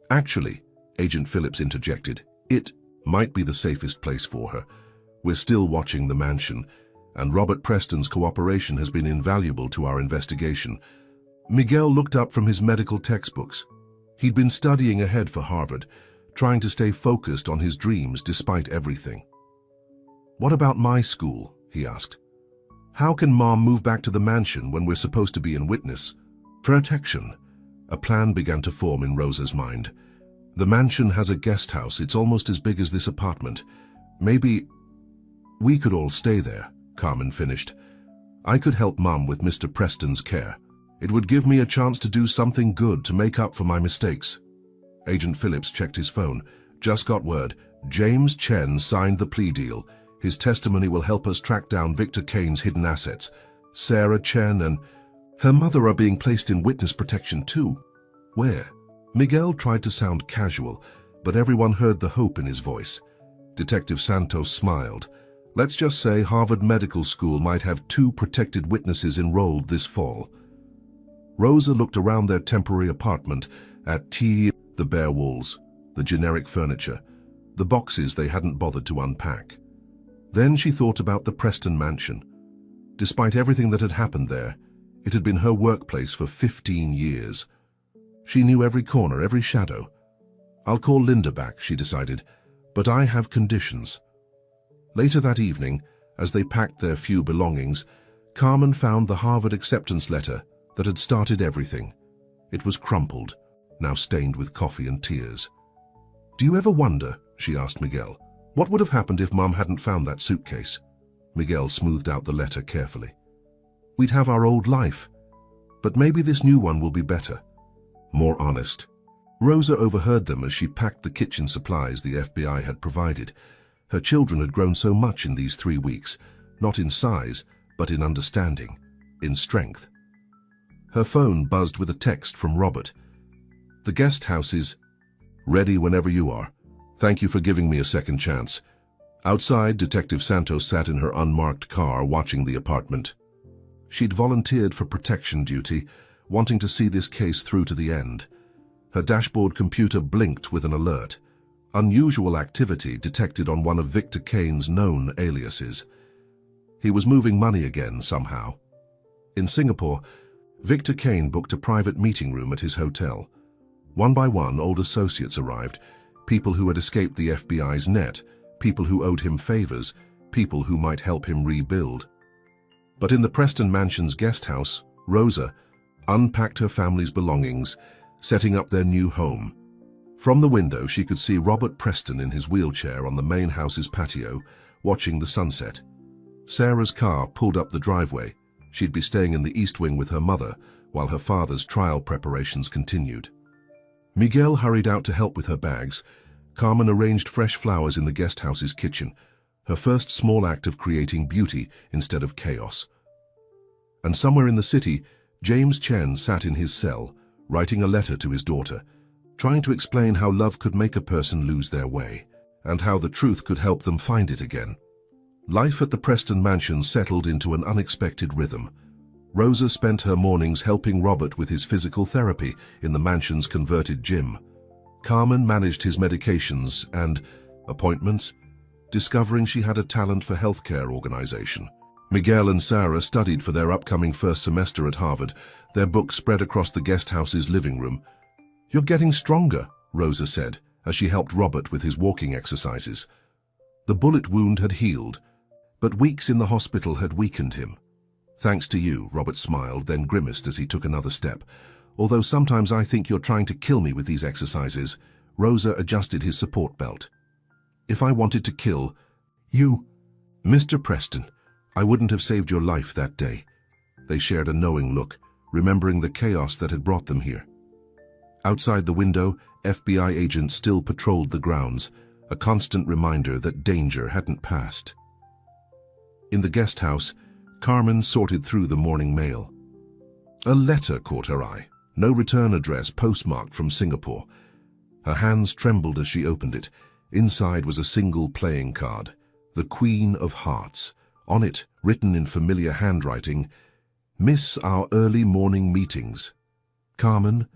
Actually, Agent Phillips interjected, it might be the safest place for her. We're still watching the mansion, and Robert Preston's cooperation has been invaluable to our investigation. Miguel looked up from his medical textbooks. He'd been studying ahead for Harvard, trying to stay focused on his dreams despite everything. What about my school? He asked. How can Mom move back to the mansion when we're supposed to be in witness protection? A plan began to form in Rosa's mind. The mansion has a guest house. It's almost as big as this apartment. Maybe we could all stay there, Carmen finished. I could help Mom with Mr. Preston's care. It would give me a chance to do something good to make up for my mistakes. Agent Phillips checked his phone. Just got word. James Chen signed the plea deal. His testimony will help us track down Victor Kane's hidden assets. Sarah Chen and her mother are being placed in witness protection too. Where? Miguel tried to sound casual, but everyone heard the hope in his voice. Detective Santos smiled. Let's just say Harvard Medical School might have 2 protected witnesses enrolled this fall. Rosa looked around their temporary apartment at the bare walls, the generic furniture, the boxes they hadn't bothered to unpack. Then she thought about the Preston mansion. Despite everything that had happened there, it had been her workplace for 15 years. She knew every corner, every shadow. I'll call Linda back, she decided, but I have conditions. Later that evening, as they packed their few belongings, Carmen found the Harvard acceptance letter that had started everything. It was crumpled, now stained with coffee and tears. Do you ever wonder, she asked Miguel, what would have happened if Mom hadn't found that suitcase? Miguel smoothed out the letter carefully. We'd have our old life, but maybe this new one will be better, more honest. Rosa overheard them as she packed the kitchen supplies the FBI had provided. Her children had grown so much in these 3 weeks, not in size, but in understanding, in strength. Her phone buzzed with a text from Robert. The guest house is ready whenever you are. Thank you for giving me a second chance. Outside, Detective Santos sat in her unmarked car watching the apartment. She'd volunteered for protection duty, wanting to see this case through to the end. Her dashboard computer blinked with an alert. Unusual activity detected on one of Victor Kane's known aliases. He was moving money again somehow. In Singapore, Victor Kane booked a private meeting room at his hotel. One by one, old associates arrived, people who had escaped the FBI's net, people who owed him favors, people who might help him rebuild. But in the Preston Mansion's guest house, Rosa unpacked her family's belongings, setting up their new home. From the window, she could see Robert Preston in his wheelchair on the main house's patio, watching the sunset. Sarah's car pulled up the driveway. She'd be staying in the East Wing with her mother, while her father's trial preparations continued. Miguel hurried out to help with her bags. Carmen arranged fresh flowers in the guest house's kitchen, her first small act of creating beauty instead of chaos. And somewhere in the city, James Chen sat in his cell, writing a letter to his daughter, trying to explain how love could make a person lose their way, and how the truth could help them find it again. Life at the Preston Mansion settled into an unexpected rhythm. Rosa spent her mornings helping Robert with his physical therapy in the mansion's converted gym. Carmen managed his medications and appointments, discovering she had a talent for healthcare organization. Miguel and Sarah studied for their upcoming first semester at Harvard, their books spread across the guest house's living room. "You're getting stronger," Rosa said, as she helped Robert with his walking exercises. The bullet wound had healed, but weeks in the hospital had weakened him. "Thanks to you," Robert smiled, then grimaced as he took another step. "Although sometimes I think you're trying to kill me with these exercises." Rosa adjusted his support belt. "If I wanted to kill you, Mr. Preston, I wouldn't have saved your life that day." They shared a knowing look, remembering the chaos that had brought them here. Outside the window, FBI agents still patrolled the grounds, a constant reminder that danger hadn't passed. In the guest house, Carmen sorted through the morning mail. A letter caught her eye, no return address, postmarked from Singapore. Her hands trembled as she opened it. Inside was a single playing card, the Queen of Hearts. On it, written in familiar handwriting, "Miss our early morning meetings." Carmen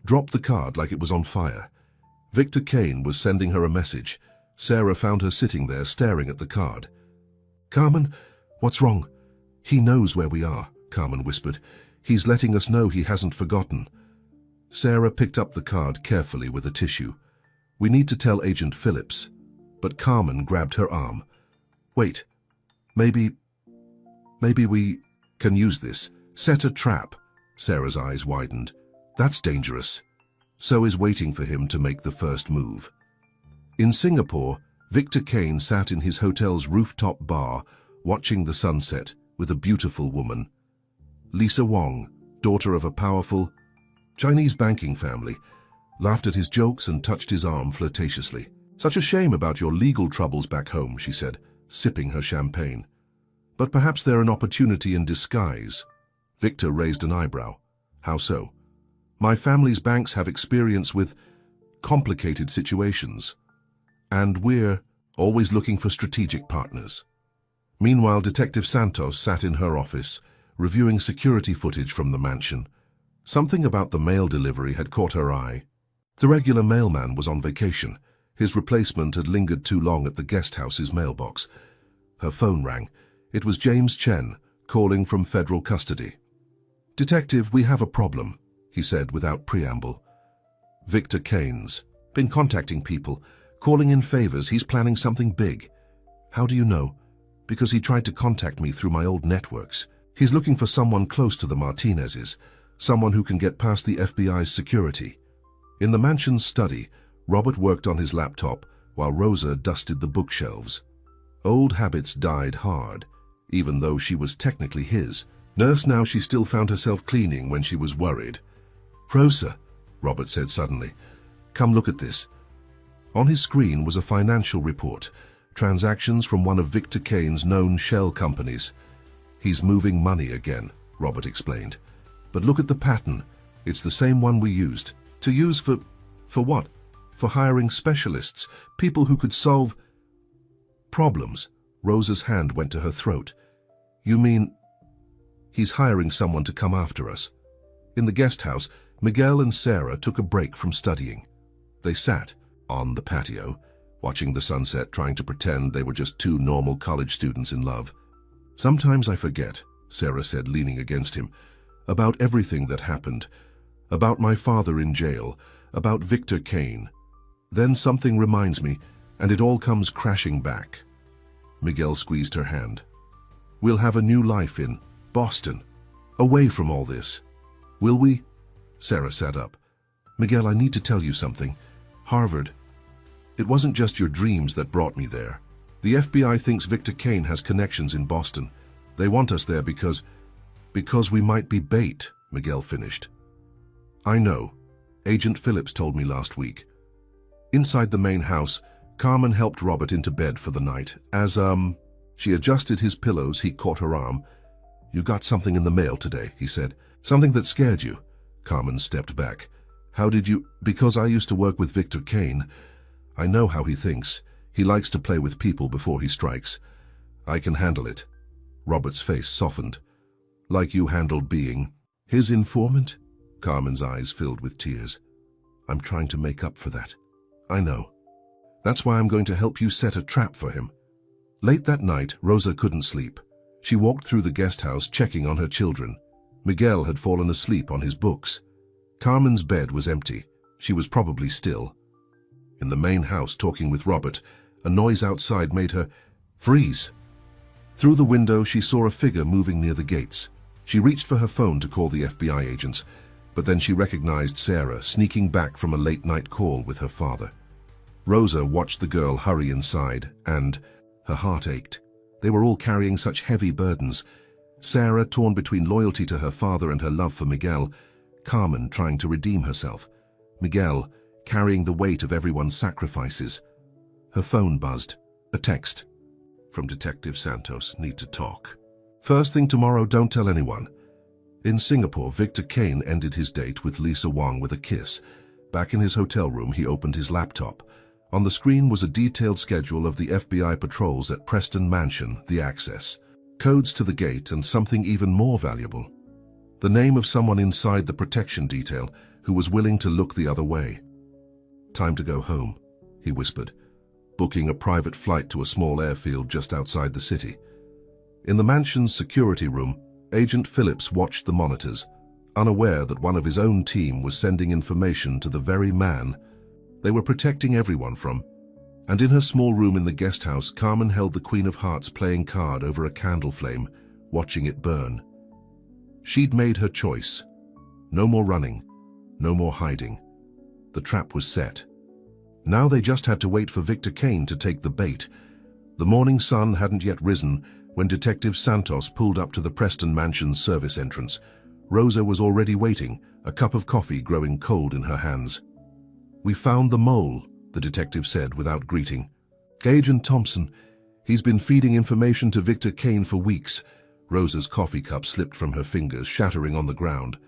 dropped the card like it was on fire. Victor Kane was sending her a message. Sarah found her sitting there staring at the card. "Carmen, what's wrong?" "He knows where we are," Carmen whispered. "He's letting us know he hasn't forgotten." Sarah picked up the card carefully with a tissue. "We need to tell Agent Phillips." But Carmen grabbed her arm. "Wait, maybe we can use this. Set a trap." Sarah's eyes widened. "That's dangerous." So is waiting for him to make the first move. In Singapore, Victor Kane sat in his hotel's rooftop bar, watching the sunset with a beautiful woman. Lisa Wong, daughter of a powerful Chinese banking family, laughed at his jokes and touched his arm flirtatiously. "Such a shame about your legal troubles back home," she said, sipping her champagne. "But perhaps they're an opportunity in disguise." Victor raised an eyebrow. "How so?" "My family's banks have experience with complicated situations, and we're always looking for strategic partners." Meanwhile, Detective Santos sat in her office, reviewing security footage from the mansion. Something about the mail delivery had caught her eye. The regular mailman was on vacation. His replacement had lingered too long at the guest house's mailbox. Her phone rang. It was James Chen, calling from federal custody. "Detective, we have a problem," he said without preamble. "Victor Kane's been contacting people, calling in favors. He's planning something big." "How do you know?" "Because he tried to contact me through my old networks. He's looking for someone close to the Martinezes, someone who can get past the FBI's security." In the mansion's study, Robert worked on his laptop while Rosa dusted the bookshelves. Old habits died hard, even though she was technically his. Nurse now, she still found herself cleaning when she was worried. "Rosa," Robert said suddenly, "come look at this." On his screen was a financial report, transactions from one of Victor Kane's known shell companies. "He's moving money again," Robert explained. "But look at the pattern. It's the same one we used. To use for what? For hiring specialists, people who could solve problems." Rosa's hand went to her throat. "You mean he's hiring someone to come after us?" In the guest house, Miguel and Sarah took a break from studying. They sat on the patio, watching the sunset, trying to pretend they were just two normal college students in love. "Sometimes I forget," Sarah said, leaning against him. about everything that happened, about my father in jail, about Victor Kane. Then something reminds me, and it all comes crashing back. Miguel squeezed her hand. We'll have a new life in Boston, away from all this. Will we? Sarah sat up. Miguel, I need to tell you something. Harvard. It wasn't just your dreams that brought me there. The FBI thinks Victor Kane has connections in Boston. They want us there because we might be bait, Miguel finished. I know. Agent Phillips told me last week. Inside the main house, Carmen helped Robert into bed for the night. As, she adjusted his pillows, he caught her arm. You got something in the mail today, he said. Something that scared you. Carmen stepped back. How did you? Because I used to work with Victor Kane. I know how he thinks. He likes to play with people before he strikes. I can handle it. Robert's face softened. Like you handled being his informant? Carmen's eyes filled with tears. I'm trying to make up for that. I know. That's why I'm going to help you set a trap for him. Late that night, Rosa couldn't sleep. She walked through the guest house checking on her children. Miguel had fallen asleep on his books. Carmen's bed was empty. She was probably still. In the main house, talking with Robert, a noise outside made her freeze. Through the window, she saw a figure moving near the gates. She reached for her phone to call the FBI agents, but then she recognized Sarah sneaking back from a late-night call with her father. Rosa watched the girl hurry inside, and her heart ached. They were all carrying such heavy burdens. Sarah torn between loyalty to her father and her love for Miguel, Carmen trying to redeem herself, Miguel carrying the weight of everyone's sacrifices. Her phone buzzed. A text. From Detective Santos, need to talk. First thing tomorrow, don't tell anyone. In Singapore, Victor Kane ended his date with Lisa Wong with a kiss. Back in his hotel room, he opened his laptop. On the screen was a detailed schedule of the FBI patrols at Preston Mansion, the access. Codes to the gate and something even more valuable. The name of someone inside the protection detail who was willing to look the other way. Time to go home, he whispered, booking a private flight to a small airfield just outside the city. In the mansion's security room, Agent Phillips watched the monitors, unaware that one of his own team was sending information to the very man they were protecting everyone from. And in her small room in the guest house, Carmen held the Queen of Hearts playing card over a candle flame, watching it burn. She'd made her choice. No more running, no more hiding. The trap was set. Now they just had to wait for Victor Kane to take the bait. The morning sun hadn't yet risen when Detective Santos pulled up to the Preston Mansion's service entrance. Rosa was already waiting, a cup of coffee growing cold in her hands. We found the mole, the detective said without greeting. Agent Thompson. He's been feeding information to Victor Kane for weeks. Rosa's coffee cup slipped from her fingers, shattering on the ground.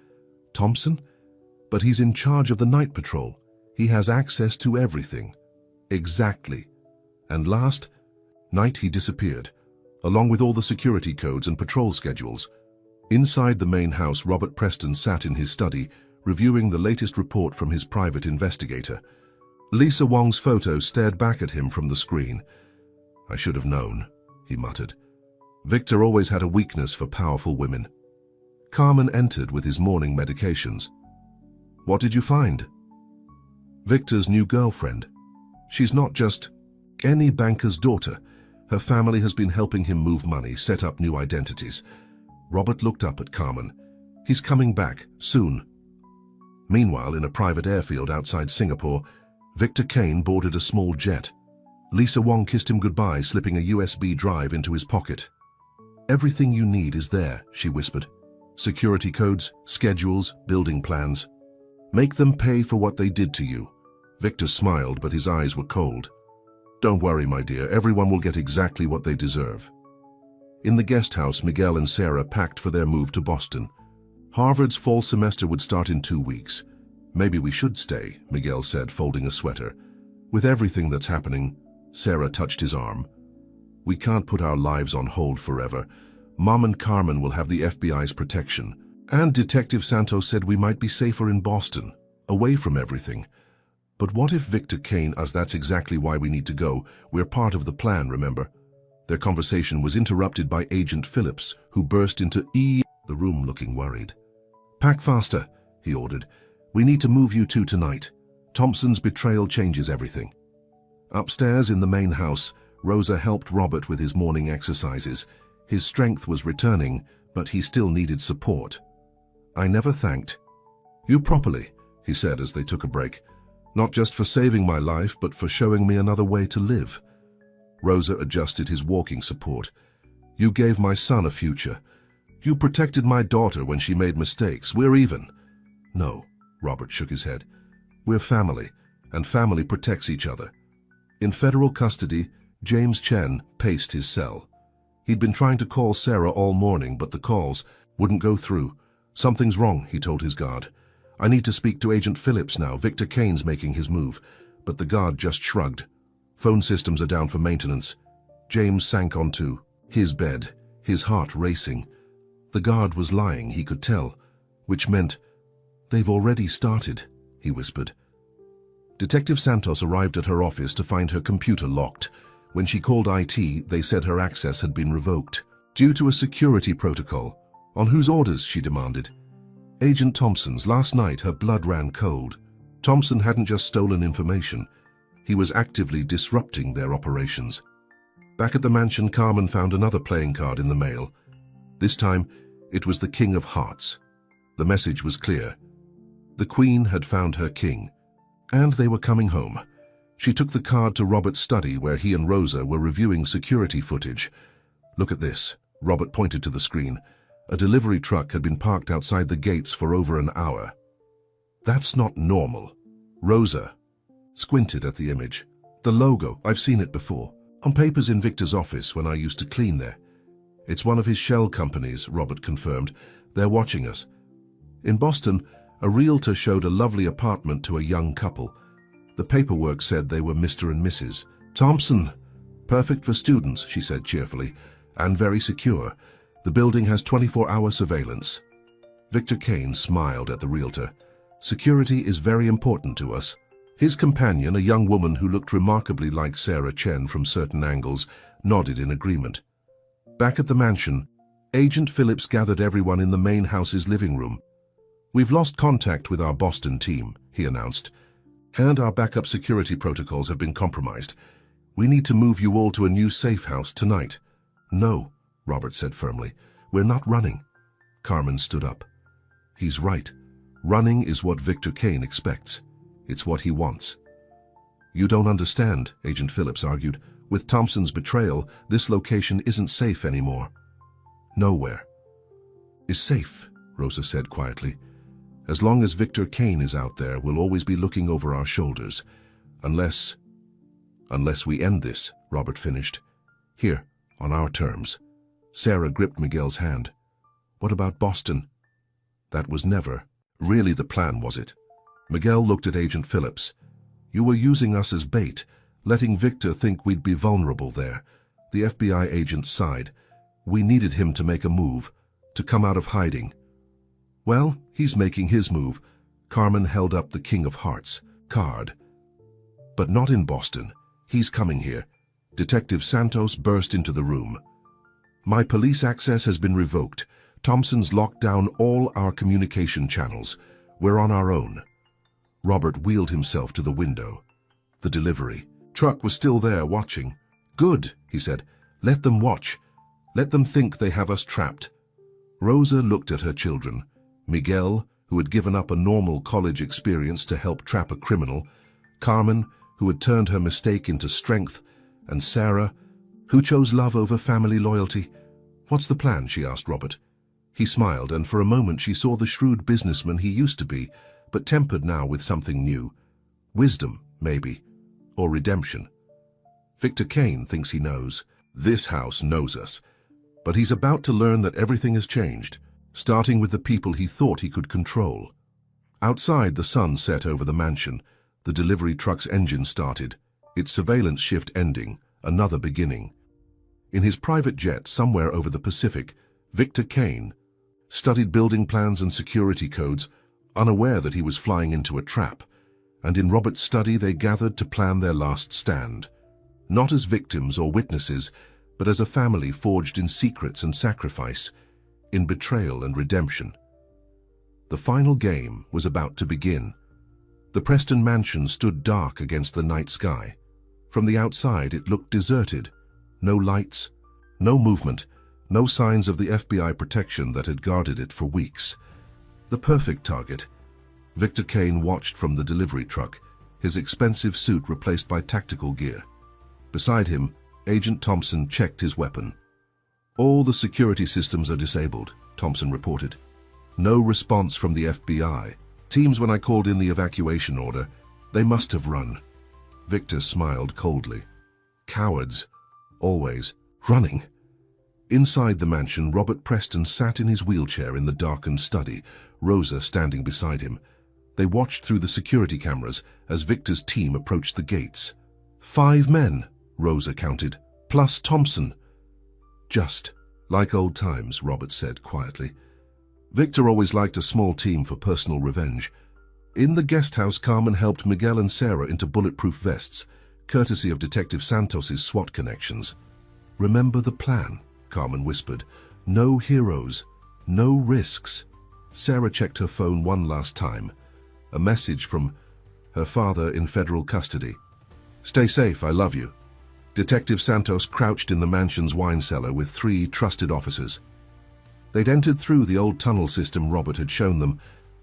Thompson? But he's in charge of the night patrol. He has access to everything. Exactly. And last night he disappeared, along with all the security codes and patrol schedules. Inside the main house, Robert Preston sat in his study, reviewing the latest report from his private investigator. Lisa Wong's photo stared back at him from the screen. I should have known, he muttered. Victor always had a weakness for powerful women. Carmen entered with his morning medications. What did you find? Victor's new girlfriend. She's not just any banker's daughter. Her family has been helping him move money, set up new identities. Robert looked up at Carmen. He's coming back, soon. Meanwhile, in a private airfield outside Singapore, Victor Kane boarded a small jet. Lisa Wong kissed him goodbye, slipping a USB drive into his pocket. Everything you need is there, she whispered. Security codes, schedules, building plans. Make them pay for what they did to you. Victor smiled, but his eyes were cold. Don't worry, my dear, everyone will get exactly what they deserve. In the guest house, Miguel and Sarah packed for their move to Boston. Harvard's fall semester would start in 2 weeks. Maybe we should stay, Miguel said, folding a sweater. With everything that's happening, Sarah touched his arm. We can't put our lives on hold forever. Mom and Carmen will have the FBI's protection. And Detective Santos said we might be safer in Boston, away from everything. But what if Victor Kane, as that's exactly why we need to go. We're part of the plan, remember? Their conversation was interrupted by Agent Phillips, who burst into the room looking worried. "Pack faster," he ordered. "We need to move you two tonight. Thompson's betrayal changes everything." Upstairs in the main house, Rosa helped Robert with his morning exercises. His strength was returning, but he still needed support. "I never thanked you properly," he said as they took a break. "Not just for saving my life, but for showing me another way to live." Rosa adjusted his walking support. "You gave my son a future. You protected my daughter when she made mistakes. We're even." "No," Robert shook his head. "We're family, and family protects each other." In federal custody, James Chen paced his cell. He'd been trying to call Sarah all morning, but the calls wouldn't go through. "Something's wrong," he told his guard. "I need to speak to Agent Phillips now. Victor Kane's making his move." But the guard just shrugged. "Phone systems are down for maintenance." James sank onto his bed, his heart racing. The guard was lying, he could tell, which meant, "They've already started," he whispered. Detective Santos arrived at her office to find her computer locked. When she called IT, they said her access had been revoked. Due to a security protocol. "On whose orders?" she demanded. "Agent Thompson's. Last night her blood ran cold." Thompson hadn't just stolen information. He was actively disrupting their operations. Back at the mansion, Carmen found another playing card in the mail. This time, it was the King of Hearts. The message was clear. The Queen had found her king, and they were coming home. She took the card to Robert's study where he and Rosa were reviewing security footage. "Look at this." Robert pointed to the screen. A delivery truck had been parked outside the gates for over an hour. "That's not normal." Rosa squinted at the image. "The logo, I've seen it before. On papers in Victor's office when I used to clean there." "It's one of his shell companies," Robert confirmed. "They're watching us." In Boston, a realtor showed a lovely apartment to a young couple. The paperwork said they were Mr. and Mrs. Thompson. "Perfect for students," she said cheerfully, "and very secure. The building has 24-hour surveillance." Victor Kane smiled at the realtor. "Security is very important to us." His companion, a young woman who looked remarkably like Sarah Chen from certain angles, nodded in agreement. Back at the mansion, Agent Phillips gathered everyone in the main house's living room. "We've lost contact with our Boston team," he announced, "and our backup security protocols have been compromised. We need to move you all to a new safe house tonight." "No," Robert said firmly. "We're not running." Carmen stood up. "He's right. Running is what Victor Kane expects. It's what he wants." "You don't understand," Agent Phillips argued. "With Thompson's betrayal, this location isn't safe anymore." "Nowhere is safe," Rosa said quietly. "As long as Victor Kane is out there, we'll always be looking over our shoulders. Unless we end this," Robert finished. "Here, on our terms." Sarah gripped Miguel's hand. "What about Boston?" "That was never really the plan, was it?" Miguel looked at Agent Phillips. "You were using us as bait, letting Victor think we'd be vulnerable there." The FBI agent sighed. "We needed him to make a move, to come out of hiding." "Well, he's making his move." Carmen held up the King of Hearts card. "But not in Boston. He's coming here." Detective Santos burst into the room. "My police access has been revoked. Thompson's locked down all our communication channels. We're on our own." Robert wheeled himself to the window. The delivery truck was still there watching. "Good," he said. "Let them watch. Let them think they have us trapped." Rosa looked at her children. Miguel, who had given up a normal college experience to help trap a criminal. Carmen, who had turned her mistake into strength. And Sarah, who chose love over family loyalty. "What's the plan?" she asked Robert. He smiled, and for a moment she saw the shrewd businessman he used to be, but tempered now with something new. Wisdom, maybe, or redemption. Victor Kane thinks he knows. This house knows us. But he's about to learn that everything has changed, starting with the people he thought he could control. Outside, the sun set over the mansion. The delivery truck's engine started, its surveillance shift ending, another beginning. In his private jet somewhere over the Pacific, Victor Kane studied building plans and security codes, unaware that he was flying into a trap, and in Robert's study they gathered to plan their last stand. Not as victims or witnesses, but as a family forged in secrets and sacrifice, in betrayal and redemption. The final game was about to begin. The Preston mansion stood dark against the night sky. From the outside, it looked deserted. No lights, no movement, no signs of the FBI protection that had guarded it for weeks. The perfect target. Victor Kane watched from the delivery truck, his expensive suit replaced by tactical gear. Beside him, Agent Thompson checked his weapon. "All the security systems are disabled," Thompson reported. "No response from the FBI. Teams, when I called in the evacuation order, they must have run." Victor smiled coldly. Cowards. Always. Running. Inside the mansion, Robert Preston sat in his wheelchair in the darkened study, Rosa standing beside him. They watched through the security cameras as Victor's team approached the gates. 5 men, Rosa counted, plus Thompson. "Just like old times," Robert said quietly. Victor always liked a small team for personal revenge. In the guest house, Carmen helped Miguel and Sarah into bulletproof vests, courtesy of Detective Santos's SWAT connections. "Remember the plan," Carmen whispered. "No heroes, no risks." Sarah checked her phone one last time. A message from her father in federal custody. "Stay safe, I love you." Detective Santos crouched in the mansion's wine cellar with 3 trusted officers. They'd entered through the old tunnel system Robert had shown them,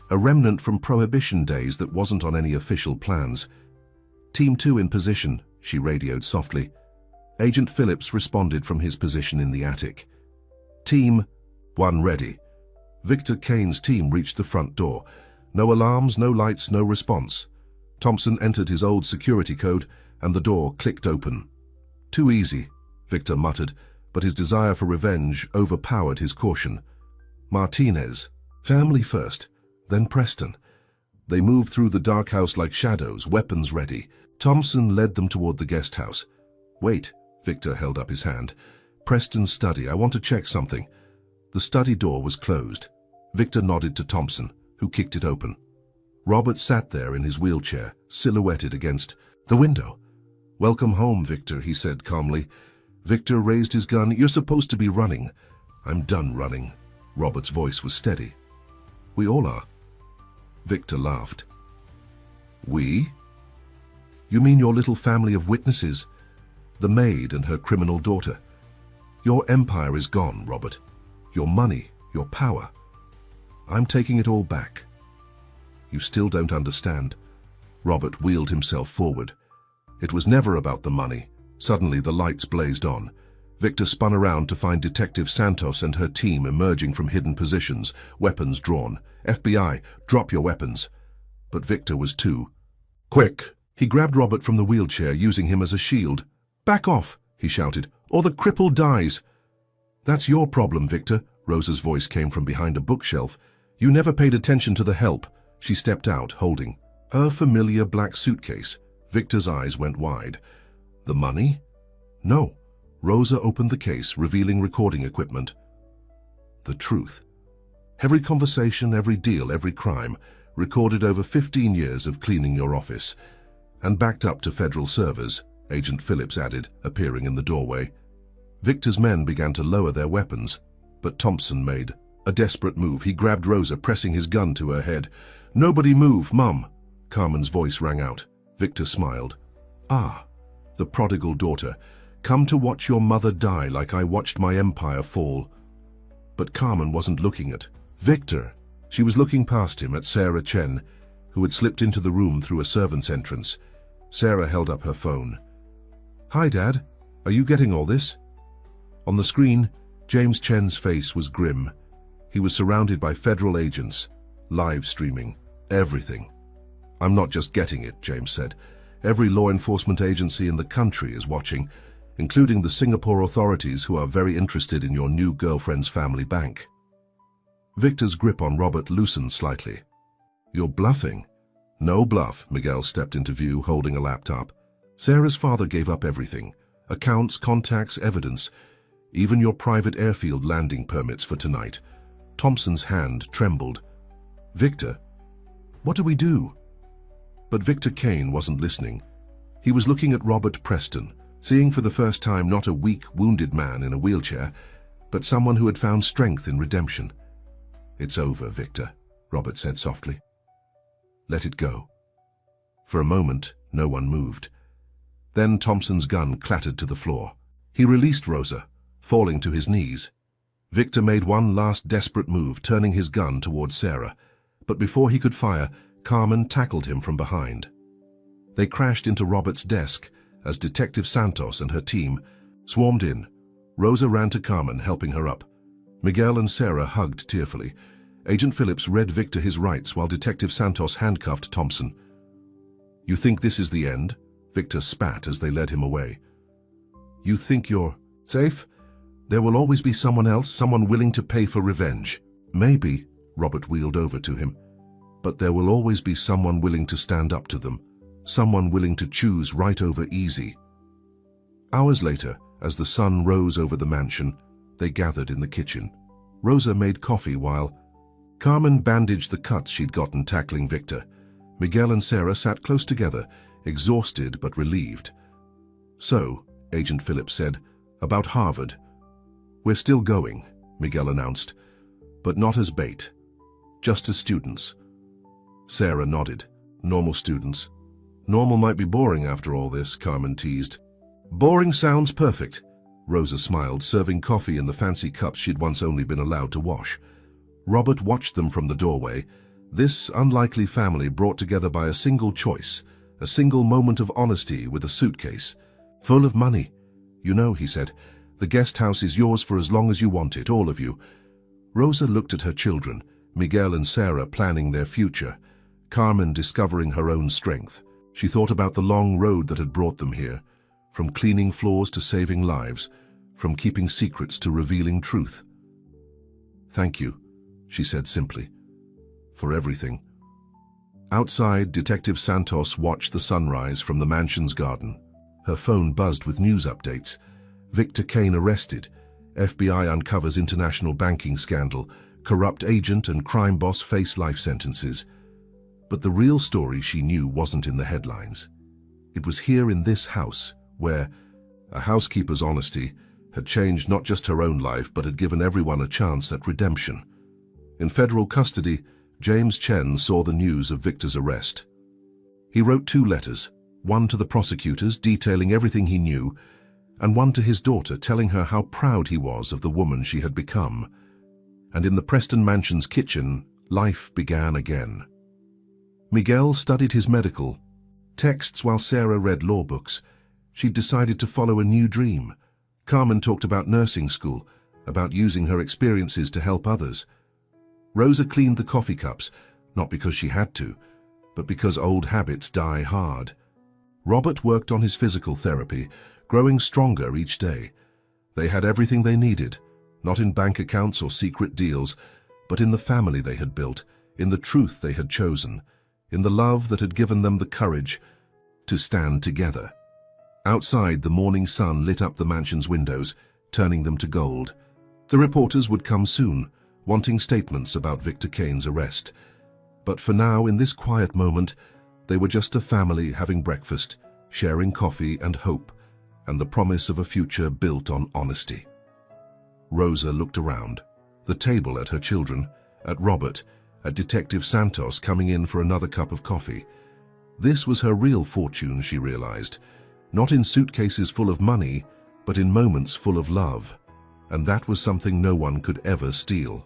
a remnant from Prohibition days that wasn't on any official plans. "Team 2 in position," she radioed softly. Agent Phillips responded from his position in the attic. "Team 1 ready." Victor Kane's team reached the front door. No alarms, no lights, no response. Thompson entered his old security code, and the door clicked open. "Too easy," Victor muttered, but his desire for revenge overpowered his caution. "Martinez. Family first, then Preston." They moved through the dark house like shadows, weapons ready. Thompson led them toward the guest house. "Wait," Victor held up his hand. "Preston's study, I want to check something." The study door was closed. Victor nodded to Thompson, who kicked it open. Robert sat there in his wheelchair, silhouetted against the window. "Welcome home, Victor," he said calmly. Victor raised his gun. "You're supposed to be running." "I'm done running." Robert's voice was steady. "We all are." Victor laughed. "We? You mean your little family of witnesses? The maid and her criminal daughter. Your empire is gone, Robert. Your money, your power. I'm taking it all back." "You still don't understand." Robert wheeled himself forward. It was never about the money. Suddenly the lights blazed on. Victor spun around to find Detective Santos and her team emerging from hidden positions, weapons drawn. "FBI, drop your weapons." But Victor was too quick. He grabbed Robert from the wheelchair, using him as a shield. "Back off," he shouted, "or the cripple dies." "That's your problem, Victor," Rosa's voice came from behind a bookshelf. "You never paid attention to the help." She stepped out, holding a familiar black suitcase. Victor's eyes went wide. "The money?" "No." Rosa opened the case, revealing recording equipment. The truth. Every conversation, every deal, every crime, recorded over 15 years of cleaning your office. "And backed up to federal servers," Agent Phillips added, appearing in the doorway. Victor's men began to lower their weapons, but Thompson made a desperate move. He grabbed Rosa, pressing his gun to her head. "Nobody move, Mum!" Carmen's voice rang out. Victor smiled. "Ah, the prodigal daughter. Come to watch your mother die like I watched my empire fall." But Carmen wasn't looking at Victor. She was looking past him at Sarah Chen, who had slipped into the room through a servant's entrance. Sarah held up her phone. "Hi, Dad. Are you getting all this?" On the screen, James Chen's face was grim. He was surrounded by federal agents, live streaming everything. "I'm not just getting it," James said. "Every law enforcement agency in the country is watching, including the Singapore authorities, who are very interested in your new girlfriend's family bank." Victor's grip on Robert loosened slightly. "You're bluffing." "No bluff." Miguel stepped into view, holding a laptop. "Sarah's father gave up everything. Accounts, contacts, evidence. Even your private airfield landing permits for tonight." Thompson's hand trembled. "Victor, what do we do?" But Victor Kane wasn't listening. He was looking at Robert Preston, seeing for the first time not a weak, wounded man in a wheelchair, but someone who had found strength in redemption. "It's over, Victor." Robert said softly. Let it go. For a moment, no one moved. Then Thompson's gun clattered to the floor. He released Rosa, falling to his knees. Victor made one last desperate move, turning his gun towards Sarah. But before he could fire, Carmen tackled him from behind. They crashed into Robert's desk as Detective Santos and her team swarmed in. Rosa ran to Carmen, helping her up. Miguel and Sarah hugged tearfully. Agent Phillips read Victor his rights while Detective Santos handcuffed Thompson. You think this is the end? Victor spat as they led him away. You think you're safe? There will always be someone else, someone willing to pay for revenge. Maybe, Robert wheeled over to him. But there will always be someone willing to stand up to them. Someone willing to choose right over easy. Hours later, as the sun rose over the mansion, they gathered in the kitchen. Rosa made coffee while Carmen bandaged the cuts she'd gotten tackling Victor. Miguel and Sarah sat close together, exhausted but relieved. So, Agent Phillips said, about Harvard. We're still going, Miguel announced, but not as bait, just as students. Sarah nodded. Normal students. Normal might be boring after all this, Carmen teased. Boring sounds perfect. Rosa smiled, serving coffee in the fancy cups she'd once only been allowed to wash. Robert watched them from the doorway. This unlikely family brought together by a single choice, a single moment of honesty with a suitcase. Full of money. You know, he said, the guest house is yours for as long as you want it, all of you. Rosa looked at her children, Miguel and Sarah planning their future, Carmen discovering her own strength. She thought about the long road that had brought them here, from cleaning floors to saving lives, from keeping secrets to revealing truth. Thank you, she said simply, for everything. Outside, Detective Santos watched the sunrise from the mansion's garden. Her phone buzzed with news updates. Victor Kane arrested. FBI uncovers international banking scandal. Corrupt agent and crime boss face life sentences. But the real story she knew wasn't in the headlines. It was here in this house, where a housekeeper's honesty had changed not just her own life, but had given everyone a chance at redemption. In federal custody, James Chen saw the news of Victor's arrest. He wrote 2 letters, one to the prosecutors detailing everything he knew, and one to his daughter telling her how proud he was of the woman she had become. And in the Preston Mansion's kitchen, life began again. Miguel studied his medical texts while Sarah read law books. She'd decided to follow a new dream. Carmen talked about nursing school, about using her experiences to help others. Rosa cleaned the coffee cups, not because she had to, but because old habits die hard. Robert worked on his physical therapy, growing stronger each day. They had everything they needed, not in bank accounts or secret deals, but in the family they had built, in the truth they had chosen, in the love that had given them the courage to stand together. Outside, the morning sun lit up the mansion's windows, turning them to gold. The reporters would come soon, wanting statements about Victor Kane's arrest. But for now, in this quiet moment, they were just a family having breakfast, sharing coffee and hope, and the promise of a future built on honesty. Rosa looked around, the table at her children, at Robert, at Detective Santos coming in for another cup of coffee. This was her real fortune, she realized, not in suitcases full of money, but in moments full of love, and that was something no one could ever steal.